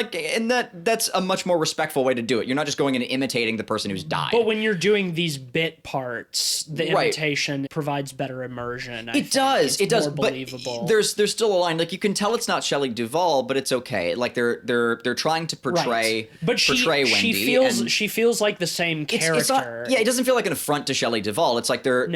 Speaker 3: that's a much more respectful way to do it. You're not just going and imitating the person who's died.
Speaker 1: But when you're doing these bit parts, the
Speaker 3: Right.
Speaker 1: imitation provides better immersion.
Speaker 3: It does.
Speaker 1: It's
Speaker 3: It does.
Speaker 1: more
Speaker 3: But
Speaker 1: believable.
Speaker 3: there's still a line. Like, you can tell it's not Shelley Duvall, but it's okay. Like, they're trying to portray
Speaker 1: But
Speaker 3: portray
Speaker 1: she
Speaker 3: Wendy.
Speaker 1: feels
Speaker 3: and
Speaker 1: she feels like the same character.
Speaker 3: it's not. Yeah, it doesn't feel like an affront to Shelley Duvall. It's like they're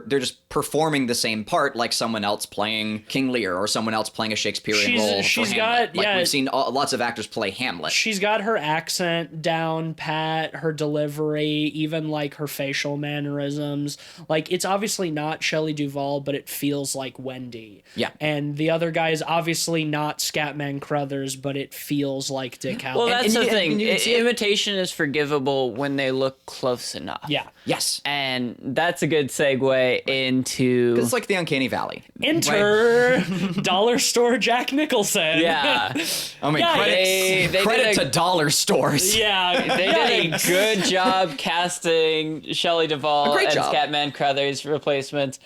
Speaker 3: just performing the same part, like someone else playing playing King Lear or someone else playing a Shakespearean role.
Speaker 1: She's
Speaker 3: for
Speaker 1: got-
Speaker 3: Hamlet. Like
Speaker 1: yeah.
Speaker 3: we've seen lots of actors play Hamlet.
Speaker 1: She's got her accent down pat, her delivery, even like her facial mannerisms. Like, it's obviously not Shelley Duvall, but it feels like Wendy.
Speaker 3: Yeah.
Speaker 1: And the other guy is obviously not Scatman Crothers, but it feels like Dick Hallorann.
Speaker 2: Well, that's
Speaker 3: and
Speaker 2: the
Speaker 3: you-
Speaker 2: thing.
Speaker 3: and you can see it.
Speaker 2: Imitation is forgivable when they look close enough.
Speaker 1: Yeah.
Speaker 3: Yes.
Speaker 2: And that's a good segue into.
Speaker 3: It's like the Uncanny Valley.
Speaker 1: Enter dollar store Jack Nicholson.
Speaker 2: Yeah.
Speaker 3: I mean,
Speaker 1: Yeah,
Speaker 2: they
Speaker 3: credit
Speaker 2: did a-
Speaker 3: to dollar stores.
Speaker 1: Yeah.
Speaker 2: They did a good job casting Shelley Duvall
Speaker 3: A great
Speaker 2: as
Speaker 3: job.
Speaker 2: Scatman Crothers' replacement.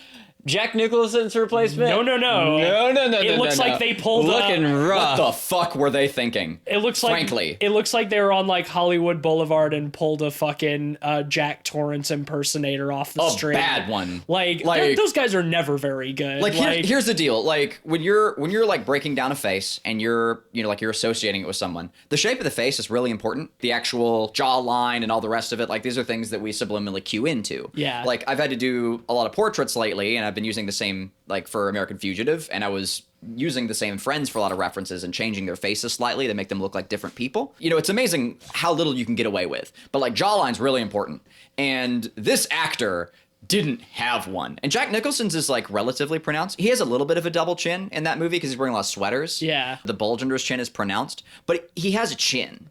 Speaker 2: Jack Nicholson's replacement?
Speaker 1: No.
Speaker 2: No.
Speaker 1: It looks like they pulled
Speaker 2: Looking
Speaker 1: a-
Speaker 2: rough.
Speaker 3: What the fuck were they thinking?
Speaker 1: It looks like
Speaker 3: Frankly.
Speaker 1: it looks like they were on like Hollywood Boulevard and pulled a fucking Jack Torrance impersonator off the
Speaker 3: A
Speaker 1: street.
Speaker 3: bad one.
Speaker 1: Like
Speaker 3: Like-
Speaker 1: those guys are never very good.
Speaker 3: Like, here's the deal. Like when you're like breaking down a face and you're you're associating it with someone, the shape of the face is really important. The actual jawline and all the rest of it, like these are things that we subliminally cue into.
Speaker 1: Yeah.
Speaker 3: Like I've had to do a lot of portraits lately, and I've been using the same like for American Fugitive, and I was using the same friends for a lot of references and changing their faces slightly to make them look like different people. It's amazing how little you can get away with. But like jawline's really important. And this actor didn't have one. And Jack Nicholson's is like relatively pronounced. He has a little bit of a double chin in that movie because he's wearing a lot of sweaters.
Speaker 1: Yeah.
Speaker 3: The bulge under his chin is pronounced, but he has a chin.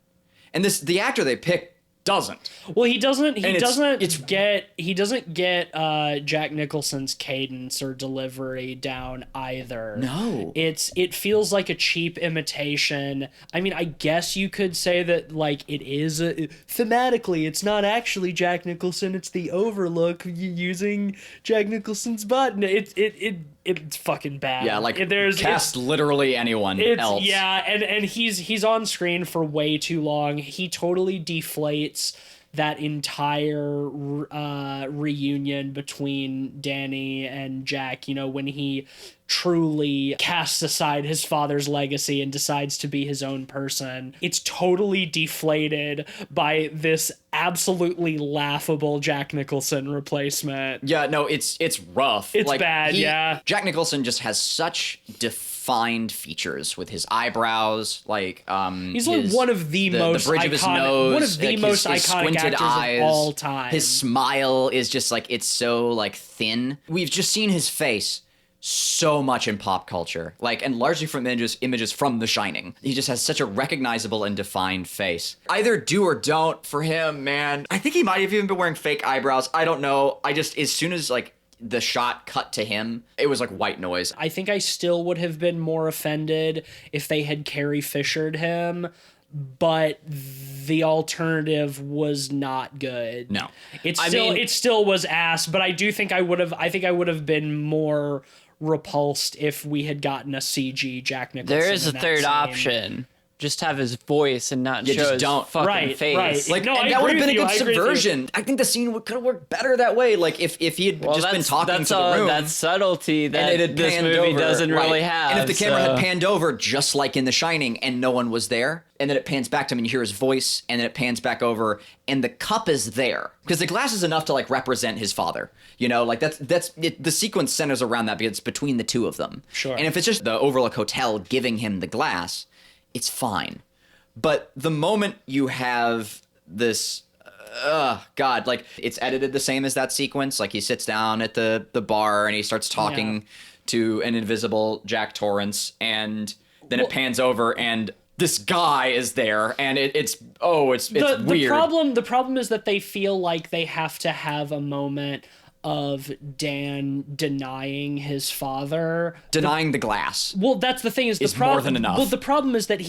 Speaker 3: And the actor they picked doesn't.
Speaker 1: well, he doesn't
Speaker 3: it's-
Speaker 1: get Jack Nicholson's cadence or delivery down either.
Speaker 3: No.
Speaker 1: It feels like a cheap imitation. I mean, I guess you could say that like it is thematically it's not actually Jack Nicholson, it's the Overlook using Jack Nicholson's button. It's fucking bad.
Speaker 3: Yeah, like
Speaker 1: there's
Speaker 3: cast literally anyone
Speaker 1: it's
Speaker 3: else.
Speaker 1: yeah, and he's on screen for way too long. He totally deflates that entire reunion between Danny and Jack, when he truly casts aside his father's legacy and decides to be his own person. It's totally deflated by this absolutely laughable Jack Nicholson replacement.
Speaker 3: Yeah, no, it's rough.
Speaker 1: It's bad, yeah.
Speaker 3: Jack Nicholson just has such defined features with his eyebrows, like
Speaker 1: He's like one of the most
Speaker 3: bridge of his
Speaker 1: iconic-
Speaker 3: nose,
Speaker 1: one of the
Speaker 3: like
Speaker 1: most
Speaker 3: his
Speaker 1: iconic
Speaker 3: squinted
Speaker 1: actors
Speaker 3: eyes,
Speaker 1: of all time.
Speaker 3: His smile is just like it's so like thin. We've just seen his face so much in pop culture, like, and largely from images from The Shining. He just has such a recognizable and defined face. Either do or don't for him, man. I think he might have even been wearing fake eyebrows. I don't know. I just, as soon as like the shot cut to him, it was like white noise.
Speaker 1: I think I still would have been more offended if they had Carrie Fishered him, but the alternative was not good.
Speaker 3: No.
Speaker 1: It still was ass, but I do think I would have been more repulsed if we had gotten a CG Jack Nicholson.
Speaker 2: There is a
Speaker 1: in that
Speaker 2: third
Speaker 1: scene.
Speaker 2: option. Just have his voice and not
Speaker 3: Yeah,
Speaker 2: show
Speaker 3: just
Speaker 2: his
Speaker 3: don't.
Speaker 2: fucking
Speaker 1: Right,
Speaker 2: face.
Speaker 1: right.
Speaker 3: Like,
Speaker 1: No,
Speaker 3: and
Speaker 1: I
Speaker 3: that would
Speaker 1: agree
Speaker 3: have been a
Speaker 1: with
Speaker 3: good
Speaker 1: you. I agree with you.
Speaker 3: subversion. I think the scene could have worked better that way. Like if he had just been talking to the room.
Speaker 2: That's subtlety that
Speaker 3: and it had
Speaker 2: this
Speaker 3: panned
Speaker 2: movie
Speaker 3: over,
Speaker 2: doesn't
Speaker 3: right.
Speaker 2: really have.
Speaker 3: And if the camera
Speaker 2: so-
Speaker 3: had panned over just like in The Shining and no one was there, and then it pans back to him and you hear his voice, and then it pans back over and the cup is there because the glass is enough to like represent his father. Like that's it, the sequence centers around that because it's between the two of them.
Speaker 1: Sure.
Speaker 3: And if it's just the Overlook Hotel giving him the glass, it's fine. But the moment you have this God, like it's edited the same as that sequence. Like he sits down at the bar and he starts talking to an invisible Jack Torrance, and then it pans over and this guy is there, and it's weird.
Speaker 1: The problem is that they feel like they have to have a moment of Dan denying his father.
Speaker 3: Denying the glass.
Speaker 1: Well, that's the thing is
Speaker 3: Is
Speaker 1: the problem.
Speaker 3: more than enough.
Speaker 1: Well, the problem is that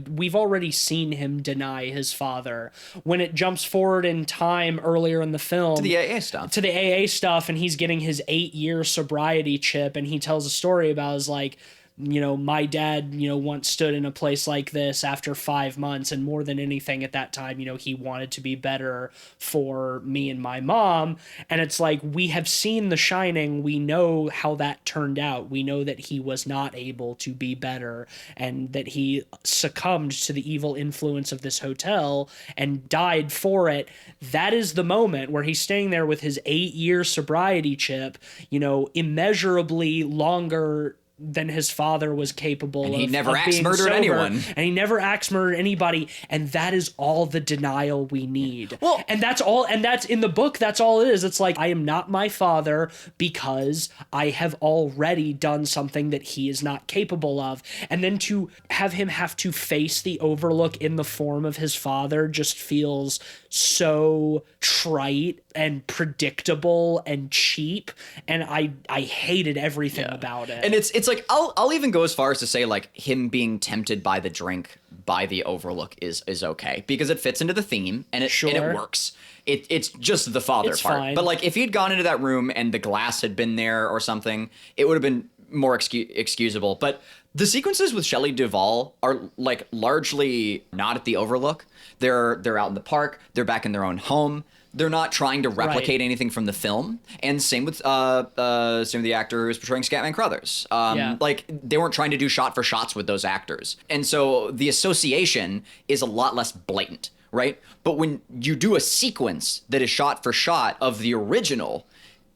Speaker 1: we've already seen him deny his father. When it jumps forward in time earlier in the film
Speaker 3: The AA stuff.
Speaker 1: to the AA stuff, and he's getting his 8-year sobriety chip, and he tells a story about his like, my dad, once stood in a place like this after 5 months, and more than anything at that time, he wanted to be better for me and my mom. And it's like, we have seen The Shining. We know how that turned out. We know that he was not able to be better and that he succumbed to the evil influence of this hotel and died for it. That is the moment where he's staying there with his 8-year sobriety chip, immeasurably longer than his father was capable
Speaker 3: and
Speaker 1: of.
Speaker 3: He never axe
Speaker 1: being
Speaker 3: murdered
Speaker 1: sober,
Speaker 3: anyone.
Speaker 1: And he never axe murdered anybody. And that is all the denial we need.
Speaker 3: Well,
Speaker 1: and that's all. And that's in the book. That's all it is. It's like, I am not my father because I have already done something that he is not capable of. And then to have him have to face the Overlook in the form of his father just feels so trite and predictable and cheap. And I hated everything about it.
Speaker 3: And it's like, I'll even go as far as to say, like, him being tempted by the drink by the Overlook is okay because it fits into the theme and it works. It's just the father
Speaker 1: It's
Speaker 3: part.
Speaker 1: fine.
Speaker 3: But like, if he'd gone into that room and the glass had been there or something, it would have been more excusable. But the sequences with Shelley Duvall are like largely not at the Overlook. They're out in the park. They're back in their own home. They're not trying to replicate anything from the film. And same with the actor who's portraying Scatman Crothers. Like, they weren't trying to do shot for shots with those actors. And so the association is a lot less blatant, right? But when you do a sequence that is shot for shot of the original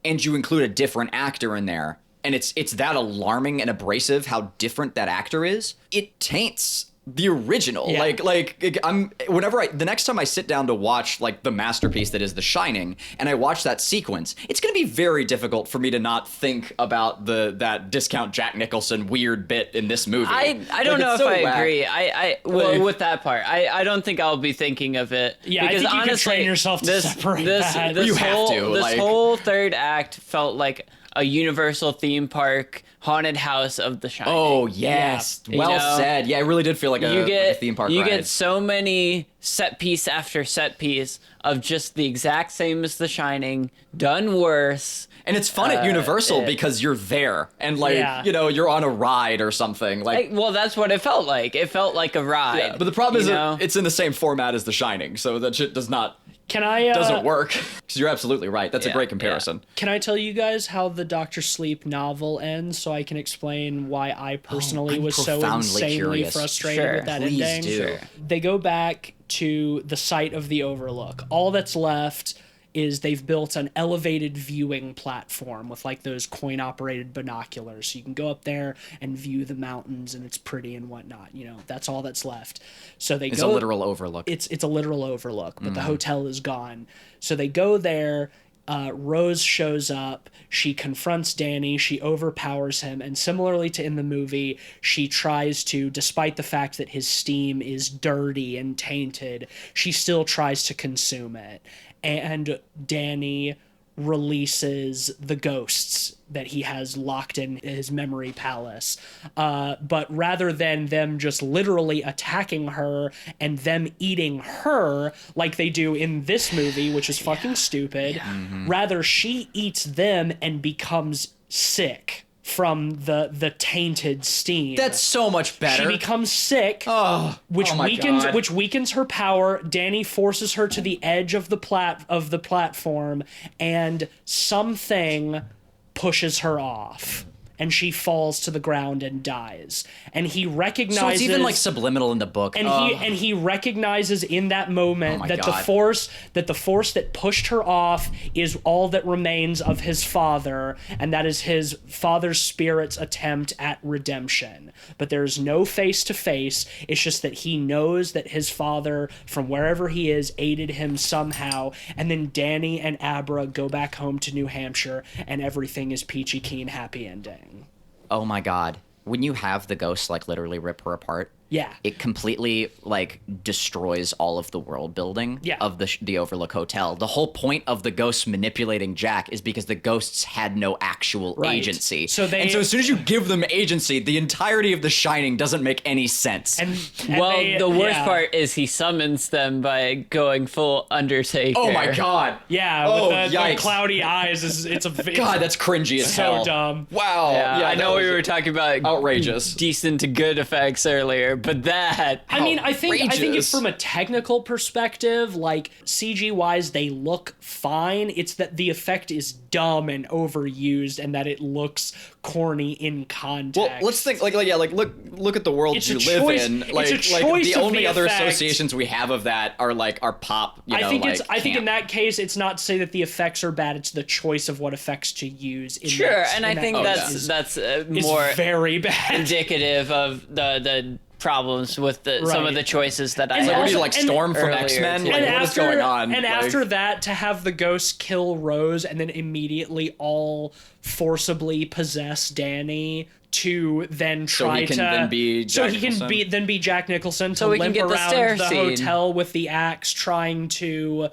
Speaker 3: and you include a different actor in there, and it's that alarming and abrasive how different that actor is, it taints the original.
Speaker 1: Yeah.
Speaker 3: Like I'm the next time I sit down to watch like the masterpiece that is The Shining and I watch that sequence, it's going to be very difficult for me to not think about that discount Jack Nicholson weird bit in this movie.
Speaker 2: I don't know if I agree. With that part, I don't think I'll be thinking of it.
Speaker 1: Yeah,
Speaker 2: because
Speaker 1: I think you
Speaker 2: honestly,
Speaker 1: can train yourself to separate that.
Speaker 3: You have to,
Speaker 2: This
Speaker 3: like-
Speaker 2: whole third act felt like a Universal theme park haunted house of The Shining.
Speaker 3: Oh yes,
Speaker 2: Yeah.
Speaker 3: well
Speaker 2: You know,
Speaker 3: said. Yeah, it really did feel like a theme park
Speaker 2: You
Speaker 3: ride.
Speaker 2: get so many set piece after set piece of just the exact same as The Shining, done worse.
Speaker 3: And it's fun at Universal because you're there and you're on a ride or something.
Speaker 2: Well, that's what it felt like. It felt like a ride.
Speaker 3: Yeah, but the problem is it's in the same format as The Shining, so that shit doesn't work. Because you're absolutely right. That's a great comparison.
Speaker 1: Can I tell you guys how the Dr. Sleep novel ends so I can explain why I personally
Speaker 3: I'm
Speaker 1: was so
Speaker 3: profoundly
Speaker 1: insanely
Speaker 3: curious.
Speaker 1: frustrated
Speaker 2: Sure,
Speaker 1: with that
Speaker 3: please
Speaker 1: ending?
Speaker 3: do. Sure.
Speaker 1: They go back to the site of the Overlook. All that's left is they've built an elevated viewing platform with like those coin operated binoculars. So you can go up there and view the mountains and it's pretty and whatnot. That's all that's left. So it's
Speaker 3: a literal overlook.
Speaker 1: It's a literal overlook, but the hotel is gone. So they go there. Rose shows up. She confronts Danny. She overpowers him. And similarly to in the movie, she tries to, despite the fact that his steam is dirty and tainted, she still tries to consume it. And Danny releases the ghosts that he has locked in his memory palace. But rather than them just literally attacking her and them eating her like they do in this movie, which is fucking stupid, rather she eats them and becomes sick from the tainted steam.
Speaker 3: That's so much better.
Speaker 1: She becomes sick, which weakens her power. Danny forces her to the edge of the platform, and something pushes her off, and she falls to the ground and dies. And he recognizes.
Speaker 3: So it's even like subliminal in the book.
Speaker 1: And he recognizes in that moment that
Speaker 3: God.
Speaker 1: the force that pushed her off is all that remains of his father, and that is his father's spirit's attempt at redemption. But there's no face to face. It's just that he knows that his father, from wherever he is, aided him somehow. And then Danny and Abra go back home to New Hampshire, and everything is peachy keen, happy ending.
Speaker 3: Oh my God. When you have the ghosts like literally rip her apart
Speaker 1: Yeah.
Speaker 3: it completely like destroys all of the world building
Speaker 1: Yeah.
Speaker 3: of the Overlook Hotel. The whole point of the ghosts manipulating Jack is because the ghosts had no actual
Speaker 1: Right.
Speaker 3: agency.
Speaker 1: So
Speaker 3: and so as soon as you give them agency, the entirety of The Shining doesn't make any sense.
Speaker 1: And
Speaker 2: Well,
Speaker 1: they-
Speaker 2: the worst
Speaker 1: yeah.
Speaker 2: part is he summons them by going full Undertaker.
Speaker 3: Oh my god.
Speaker 1: Yeah,
Speaker 3: Oh,
Speaker 1: with the
Speaker 3: yikes.
Speaker 1: cloudy eyes. It's a
Speaker 3: God, that's cringy as
Speaker 1: so
Speaker 3: hell.
Speaker 1: dumb.
Speaker 3: Wow.
Speaker 2: Yeah, I know
Speaker 3: that
Speaker 2: we
Speaker 3: was
Speaker 2: were talking about
Speaker 3: outrageous.
Speaker 2: decent to good effects earlier, but that
Speaker 1: I mean, I think
Speaker 3: Outrageous.
Speaker 1: from a technical perspective, like CG wise, they look fine. It's that the effect is dumb and overused, and that it looks corny in context.
Speaker 3: Well, let's think look at the world
Speaker 1: It's
Speaker 3: you
Speaker 1: a
Speaker 3: live
Speaker 1: choice-
Speaker 3: in.
Speaker 1: it's
Speaker 3: Like
Speaker 1: a choice
Speaker 3: the
Speaker 1: of
Speaker 3: only
Speaker 1: the
Speaker 3: other
Speaker 1: effect.
Speaker 3: associations we have of that are like our pop.
Speaker 1: I think I think in
Speaker 3: camp.
Speaker 1: that case, it's not to say that the effects are bad. It's the choice of what effects to use. In
Speaker 2: sure,
Speaker 1: that,
Speaker 2: and
Speaker 1: in
Speaker 2: I
Speaker 1: that
Speaker 2: think
Speaker 1: case
Speaker 2: that's
Speaker 1: is-
Speaker 2: that's
Speaker 1: is
Speaker 2: more
Speaker 1: very bad.
Speaker 2: indicative of the problems with some
Speaker 1: Right.
Speaker 2: of the choices that I
Speaker 1: And
Speaker 3: Like, what are
Speaker 2: had.
Speaker 3: you like
Speaker 1: and-
Speaker 3: Storm from
Speaker 2: earlier,
Speaker 3: X Men?
Speaker 2: too.
Speaker 3: Like,
Speaker 1: and
Speaker 3: what is
Speaker 1: after,
Speaker 3: going on?
Speaker 1: And
Speaker 3: Like-
Speaker 1: after that, to have the ghosts kill Rose and then immediately all forcibly possess Danny to then try
Speaker 3: he can
Speaker 1: to
Speaker 3: then be
Speaker 1: so
Speaker 3: Jack
Speaker 1: he can
Speaker 3: Nicholson?
Speaker 1: be Jack Nicholson to
Speaker 2: So we can
Speaker 1: limp
Speaker 2: get the
Speaker 1: around
Speaker 2: stair
Speaker 1: the
Speaker 2: scene.
Speaker 1: hotel with the axe trying to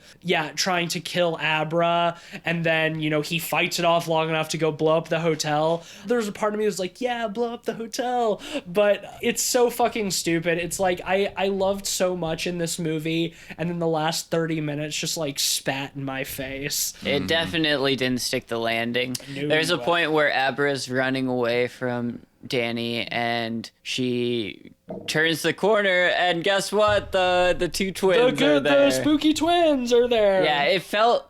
Speaker 1: kill Abra, and then he fights it off long enough to go blow up the hotel. There's a part of me that's like, yeah, blow up the hotel, but it's so fucking stupid. It's like I loved so much in this movie, and then the last 30 minutes just like spat in my face.
Speaker 2: It definitely didn't stick the landing.
Speaker 1: No.
Speaker 2: There's a point where Abra's running away from Danny and she turns the corner and guess what? The two twins are there.
Speaker 1: The spooky twins are there.
Speaker 2: Yeah, it felt.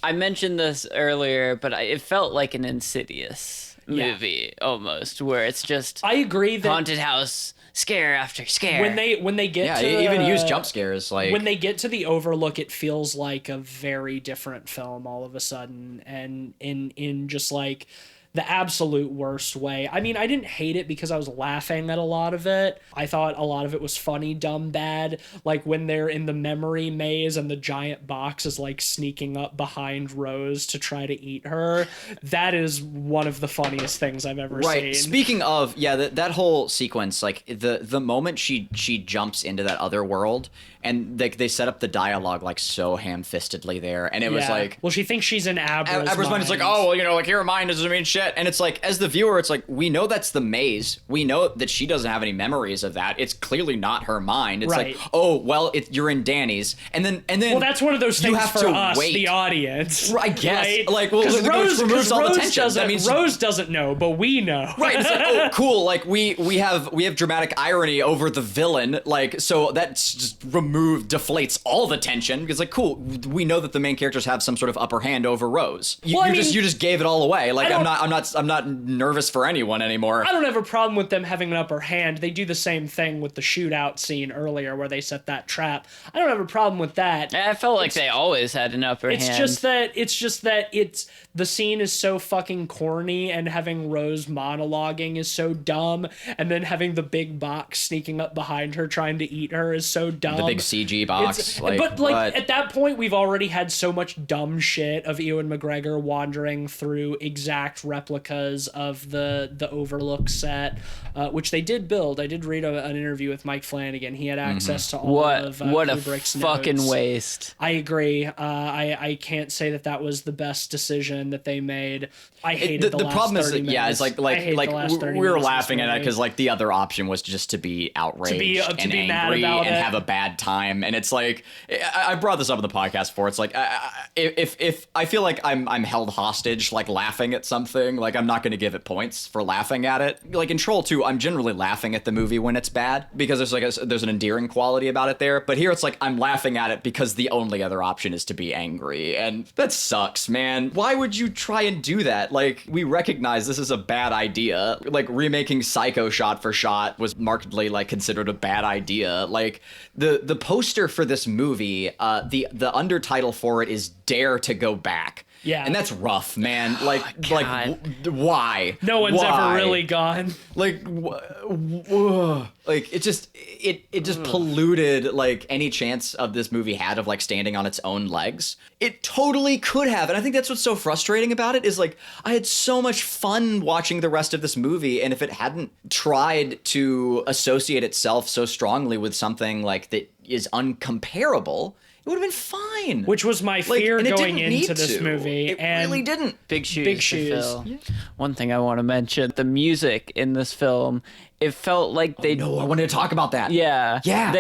Speaker 2: I mentioned this earlier, but it felt like an Insidious movie almost, where it's just
Speaker 1: I agree that
Speaker 2: haunted house scare after scare.
Speaker 1: when they get
Speaker 3: yeah,
Speaker 1: to
Speaker 3: they even use
Speaker 1: the-
Speaker 3: jump scares. Like
Speaker 1: when they get to the Overlook, it feels like a very different film all of a sudden, and in just like the absolute worst way. I mean, I didn't hate it because I was laughing at a lot of it. I thought a lot of it was funny, dumb, bad. Like when they're in the memory maze and the giant box is like sneaking up behind Rose to try to eat her. That is one of the funniest things I've ever
Speaker 3: Right.
Speaker 1: seen.
Speaker 3: Speaking of, that whole sequence, like the moment she jumps into that other world, and they set up the dialogue like so ham-fistedly there, and it was
Speaker 1: Yeah.
Speaker 3: like
Speaker 1: well, she thinks she's in Abra's
Speaker 3: mind is like, oh, well, like your mind doesn't mean shit, and it's like as the viewer, it's like we know that's the maze, we know that she doesn't have any memories of that. It's clearly not her mind. It's
Speaker 1: Right.
Speaker 3: like, oh, well, you're in Danny's, and then
Speaker 1: well, that's one of those
Speaker 3: you
Speaker 1: things
Speaker 3: have
Speaker 1: for
Speaker 3: to
Speaker 1: us,
Speaker 3: wait.
Speaker 1: the audience.
Speaker 3: I guess.
Speaker 1: Right?
Speaker 3: Like, well,
Speaker 1: 'Cause
Speaker 3: it removes all the tension.
Speaker 1: doesn't.
Speaker 3: That means-
Speaker 1: Rose doesn't know, but we know.
Speaker 3: Right, it's like, oh, cool. Like we have dramatic irony over the villain. Like, so that's just deflates all the tension because, like, cool. We know that the main characters have some sort of upper hand over Rose. You,
Speaker 1: Well, I
Speaker 3: you
Speaker 1: mean,
Speaker 3: just gave it all away. Like,
Speaker 1: I
Speaker 3: I'm not nervous for anyone anymore.
Speaker 1: I don't have a problem with them having an upper hand. They do the same thing with the shootout scene earlier where they set that trap. I don't have a problem with that.
Speaker 2: I felt like they always had an upper
Speaker 1: It's
Speaker 2: hand.
Speaker 1: just that the scene is so fucking corny, and having Rose monologuing is so dumb, and then having the big box sneaking up behind her trying to eat her is so dumb.
Speaker 3: The big CG box.
Speaker 1: But at that point, we've already had so much dumb shit of Ewan McGregor wandering through exact replicas of the Overlook set, which they did build. I did read an interview with Mike Flanagan. He had access to all of
Speaker 2: what a
Speaker 1: Kubrick's
Speaker 2: fucking
Speaker 1: notes.
Speaker 2: waste.
Speaker 1: I agree. I can't say that was the best decision that they made. I hated the last
Speaker 3: problem is
Speaker 1: 30
Speaker 3: that, yeah, it's
Speaker 1: minutes.
Speaker 3: like
Speaker 1: I hate the last 30
Speaker 3: we were
Speaker 1: minutes of this
Speaker 3: laughing at it
Speaker 1: movie.
Speaker 3: because like the other option was just to be outraged
Speaker 1: to
Speaker 3: and
Speaker 1: be mad
Speaker 3: angry
Speaker 1: about
Speaker 3: and
Speaker 1: it.
Speaker 3: have a bad time, and it's like I brought this up in the podcast before. It's like if I feel like I'm held hostage, like laughing at something, like I'm not going to give it points for laughing at it. Like in Troll 2, I'm generally laughing at the movie when it's bad because there's an endearing quality about it there. But here it's like I'm laughing at it because the only other option is to be angry, and that sucks, man. Why would you try and do that? Like, we recognize this is a bad idea. Like, remaking Psycho shot for shot was markedly like considered a bad idea. Like, the poster for this movie, the undertitle for it is Dare to Go Back.
Speaker 1: Yeah.
Speaker 3: And that's rough, man. Why?
Speaker 1: No one's
Speaker 3: Why?
Speaker 1: ever really gone.
Speaker 3: Like like it just polluted like any chance of this movie had of like standing on its own legs. It totally could have, and I think that's what's so frustrating about it is like I had so much fun watching the rest of this movie, and if it hadn't tried to associate itself so strongly with something like that is uncomparable, it would have been fine.
Speaker 1: Which was my fear
Speaker 3: and it
Speaker 1: going
Speaker 3: didn't need
Speaker 1: into this
Speaker 3: to.
Speaker 1: movie.
Speaker 3: It
Speaker 1: and
Speaker 3: really didn't.
Speaker 2: Big shoes.
Speaker 1: Big
Speaker 2: to
Speaker 1: shoes.
Speaker 2: fill. One thing I want to mention: the music in this film. It felt like they.
Speaker 3: No, I wanted to talk about that.
Speaker 2: Yeah.
Speaker 3: Yeah.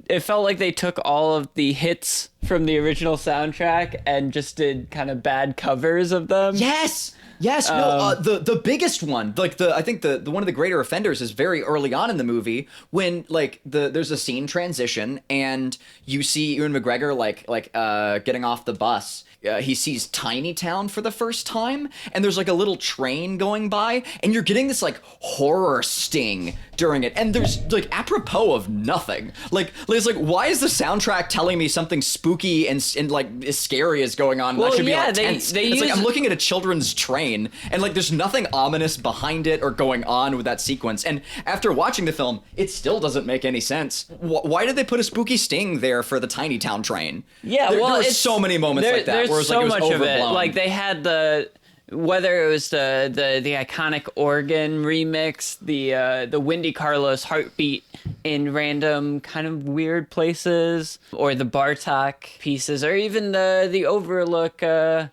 Speaker 2: It felt like they took all of the hits from the original soundtrack and just did kind of bad covers of them.
Speaker 3: Yes. The biggest one, like I think the one of the greater offenders is very early on in the movie when like there's a scene transition and you see Ewan McGregor getting off the bus. He sees Tiny Town for the first time, and there's like a little train going by, and you're getting this like horror sting during it, and there's like apropos of nothing. Like it's like, why is the soundtrack telling me something spooky and like scary is going on?
Speaker 2: Well,
Speaker 3: that should be
Speaker 2: yeah,
Speaker 3: like
Speaker 2: they
Speaker 3: tense. It's like
Speaker 2: use-
Speaker 3: I'm looking at a children's train, and like there's nothing ominous behind it or going on with that sequence. And after watching the film, it still doesn't make any sense. Why did they put a spooky sting there for the Tiny Town train?
Speaker 2: Yeah,
Speaker 3: there
Speaker 2: well,
Speaker 3: were
Speaker 2: it's
Speaker 3: so many moments like that.
Speaker 2: There's
Speaker 3: Where it was
Speaker 2: so
Speaker 3: like it was
Speaker 2: much of it.
Speaker 3: overblown.
Speaker 2: Like they had whether it was the iconic organ remix, the Wendy Carlos heartbeat in random kind of weird places, or the Bartok pieces, or even the Overlook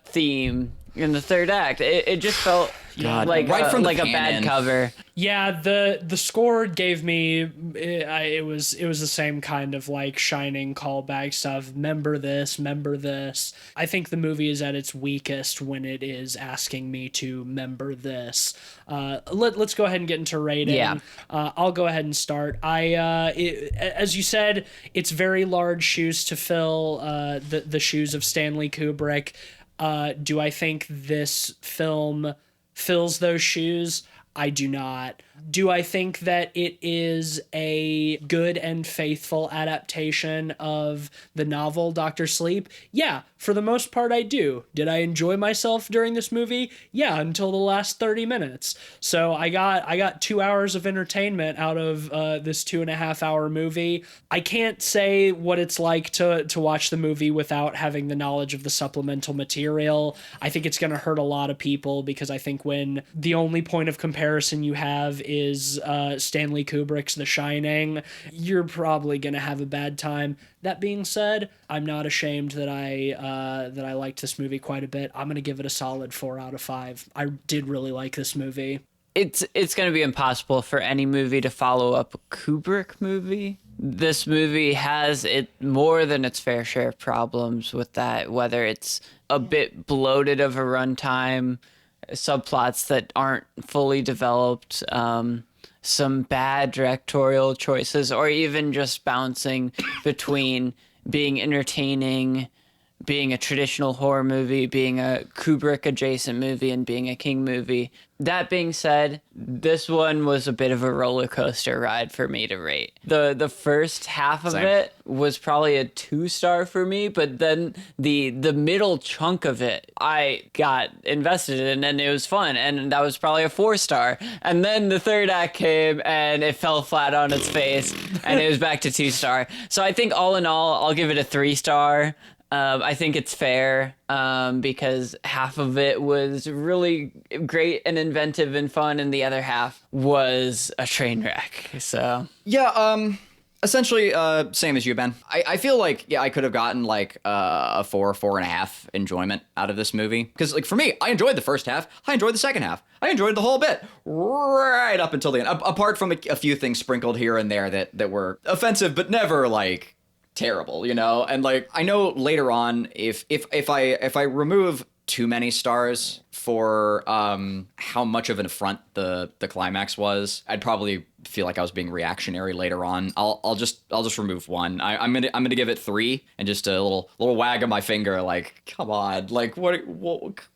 Speaker 2: theme in the third act. It just felt
Speaker 3: God,
Speaker 2: like
Speaker 3: right from the
Speaker 2: like a bad
Speaker 3: canon.
Speaker 2: cover.
Speaker 1: Yeah, the score gave me it was the same kind of like Shining callback stuff. Remember this. I think the movie is at its weakest when it is asking me to remember this. Let's go ahead and get into rating.
Speaker 2: Yeah.
Speaker 1: I'll go ahead and start. As you said, it's very large shoes to fill. The shoes of Stanley Kubrick. Do I think this film fills those shoes? I do not. Do I think that it is a good and faithful adaptation of the novel Dr. Sleep? Yeah, for the most part I do. Did I enjoy myself during this movie? Yeah, until the last 30 minutes. So I got 2 hours of entertainment out of this 2.5 hour movie. I can't say what it's like to watch the movie without having the knowledge of the supplemental material. I think it's going to hurt a lot of people because I think when the only point of comparison you have is Stanley Kubrick's The Shining, you're probably gonna have a bad time. That being said, I'm not ashamed that I liked this movie quite a bit. I'm gonna give it a solid 4 out of 5. I did really like this movie.
Speaker 2: It's going to be impossible for any movie to follow up a Kubrick movie. This movie has it more than its fair share of problems with that, whether it's a bit bloated of a runtime, subplots that aren't fully developed, some bad directorial choices, or even just bouncing between being entertaining, being a traditional horror movie, being a Kubrick adjacent movie, and being a King movie. That being said, this one was a bit of a roller coaster ride for me to rate. The first half of
Speaker 3: Same.
Speaker 2: it was probably a 2-star for me, but then the middle chunk of it I got invested in, and it was fun, and that was probably a 4-star. And then the third act came and it fell flat on its face and it was back to 2-star. So I think all in all, I'll give it a 3-star. I think it's fair because half of it was really great and inventive and fun, and the other half was a train wreck. So
Speaker 3: Yeah, essentially, same as you, Ben. I feel like, I could have gotten like a 4.5 enjoyment out of this movie. Because like for me, I enjoyed the first half. I enjoyed the second half. I enjoyed the whole bit right up until the end. Apart from a few things sprinkled here and there that were offensive, but never like terrible, and like I know later on if I remove too many stars for how much of an affront the climax was, I'd probably feel like I was being reactionary later on. I'll just remove one. I'm gonna give it 3 and just a little wag of my finger, like, come on, like what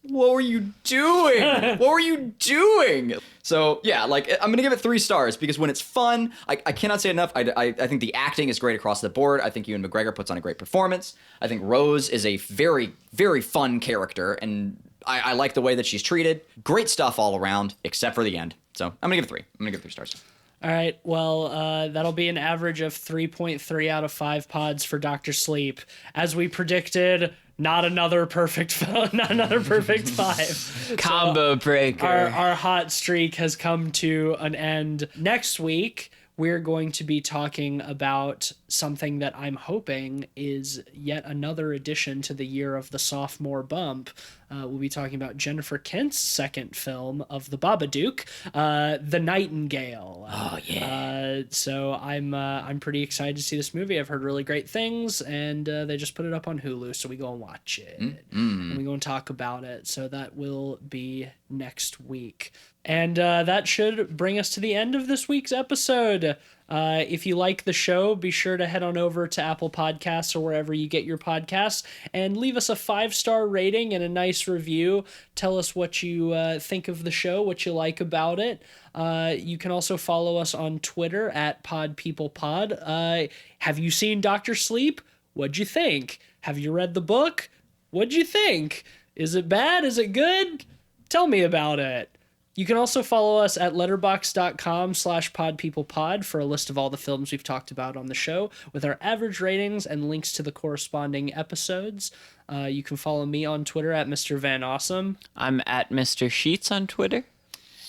Speaker 3: were you doing? What were you doing? So yeah, like I'm gonna give it 3 stars because when it's fun, I cannot say enough. I think the acting is great across the board. I think Ewan McGregor puts on a great performance. I think Rose is a very, very fun character, and I like the way that she's treated. Great stuff all around, except for the end. So I'm gonna give it 3. I'm gonna give it 3 stars.
Speaker 1: All right, well, that'll be an average of 3.3 out of 5 pods for Dr. Sleep. As we predicted, not another perfect not another perfect 5.
Speaker 2: Combo breaker.
Speaker 1: Our hot streak has come to an end. Next week, we're going to be talking about something that I'm hoping is yet another addition to the year of the sophomore bump. We'll be talking about Jennifer Kent's second film of The Babadook, The Nightingale.
Speaker 2: Oh yeah.
Speaker 1: So I'm pretty excited to see this movie. I've heard really great things, and they just put it up on Hulu, so we go and watch it. And we go and talk about it. So that will be next week. And that should bring us to the end of this week's episode. If you like the show, be sure to head on over to Apple Podcasts or wherever you get your podcasts and leave us a 5-star rating and a nice review. Tell us what you think of the show, what you like about it. You can also follow us on Twitter at PodPeoplePod. Have you seen Dr. Sleep? What'd you think? Have you read the book? What'd you think? Is it bad? Is it good? Tell me about it. You can also follow us at letterboxd.com/podpeoplepod for a list of all the films we've talked about on the show with our average ratings and links to the corresponding episodes. You can follow me on Twitter at Mr. Van Awesome.
Speaker 2: I'm at Mr. Sheets on Twitter.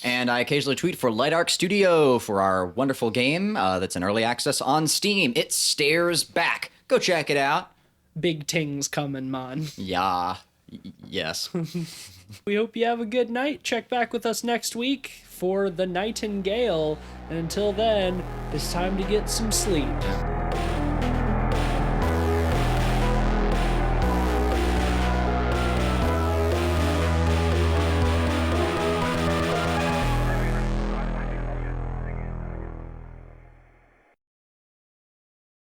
Speaker 3: And I occasionally tweet for Light Arc Studio for our wonderful game that's in early access on Steam. It Stares Back. Go check it out.
Speaker 1: Big tings coming, man.
Speaker 3: Yeah. Yes.
Speaker 1: We hope you have a good night. Check back with us next week for The Nightingale. And until then, it's time to get some sleep.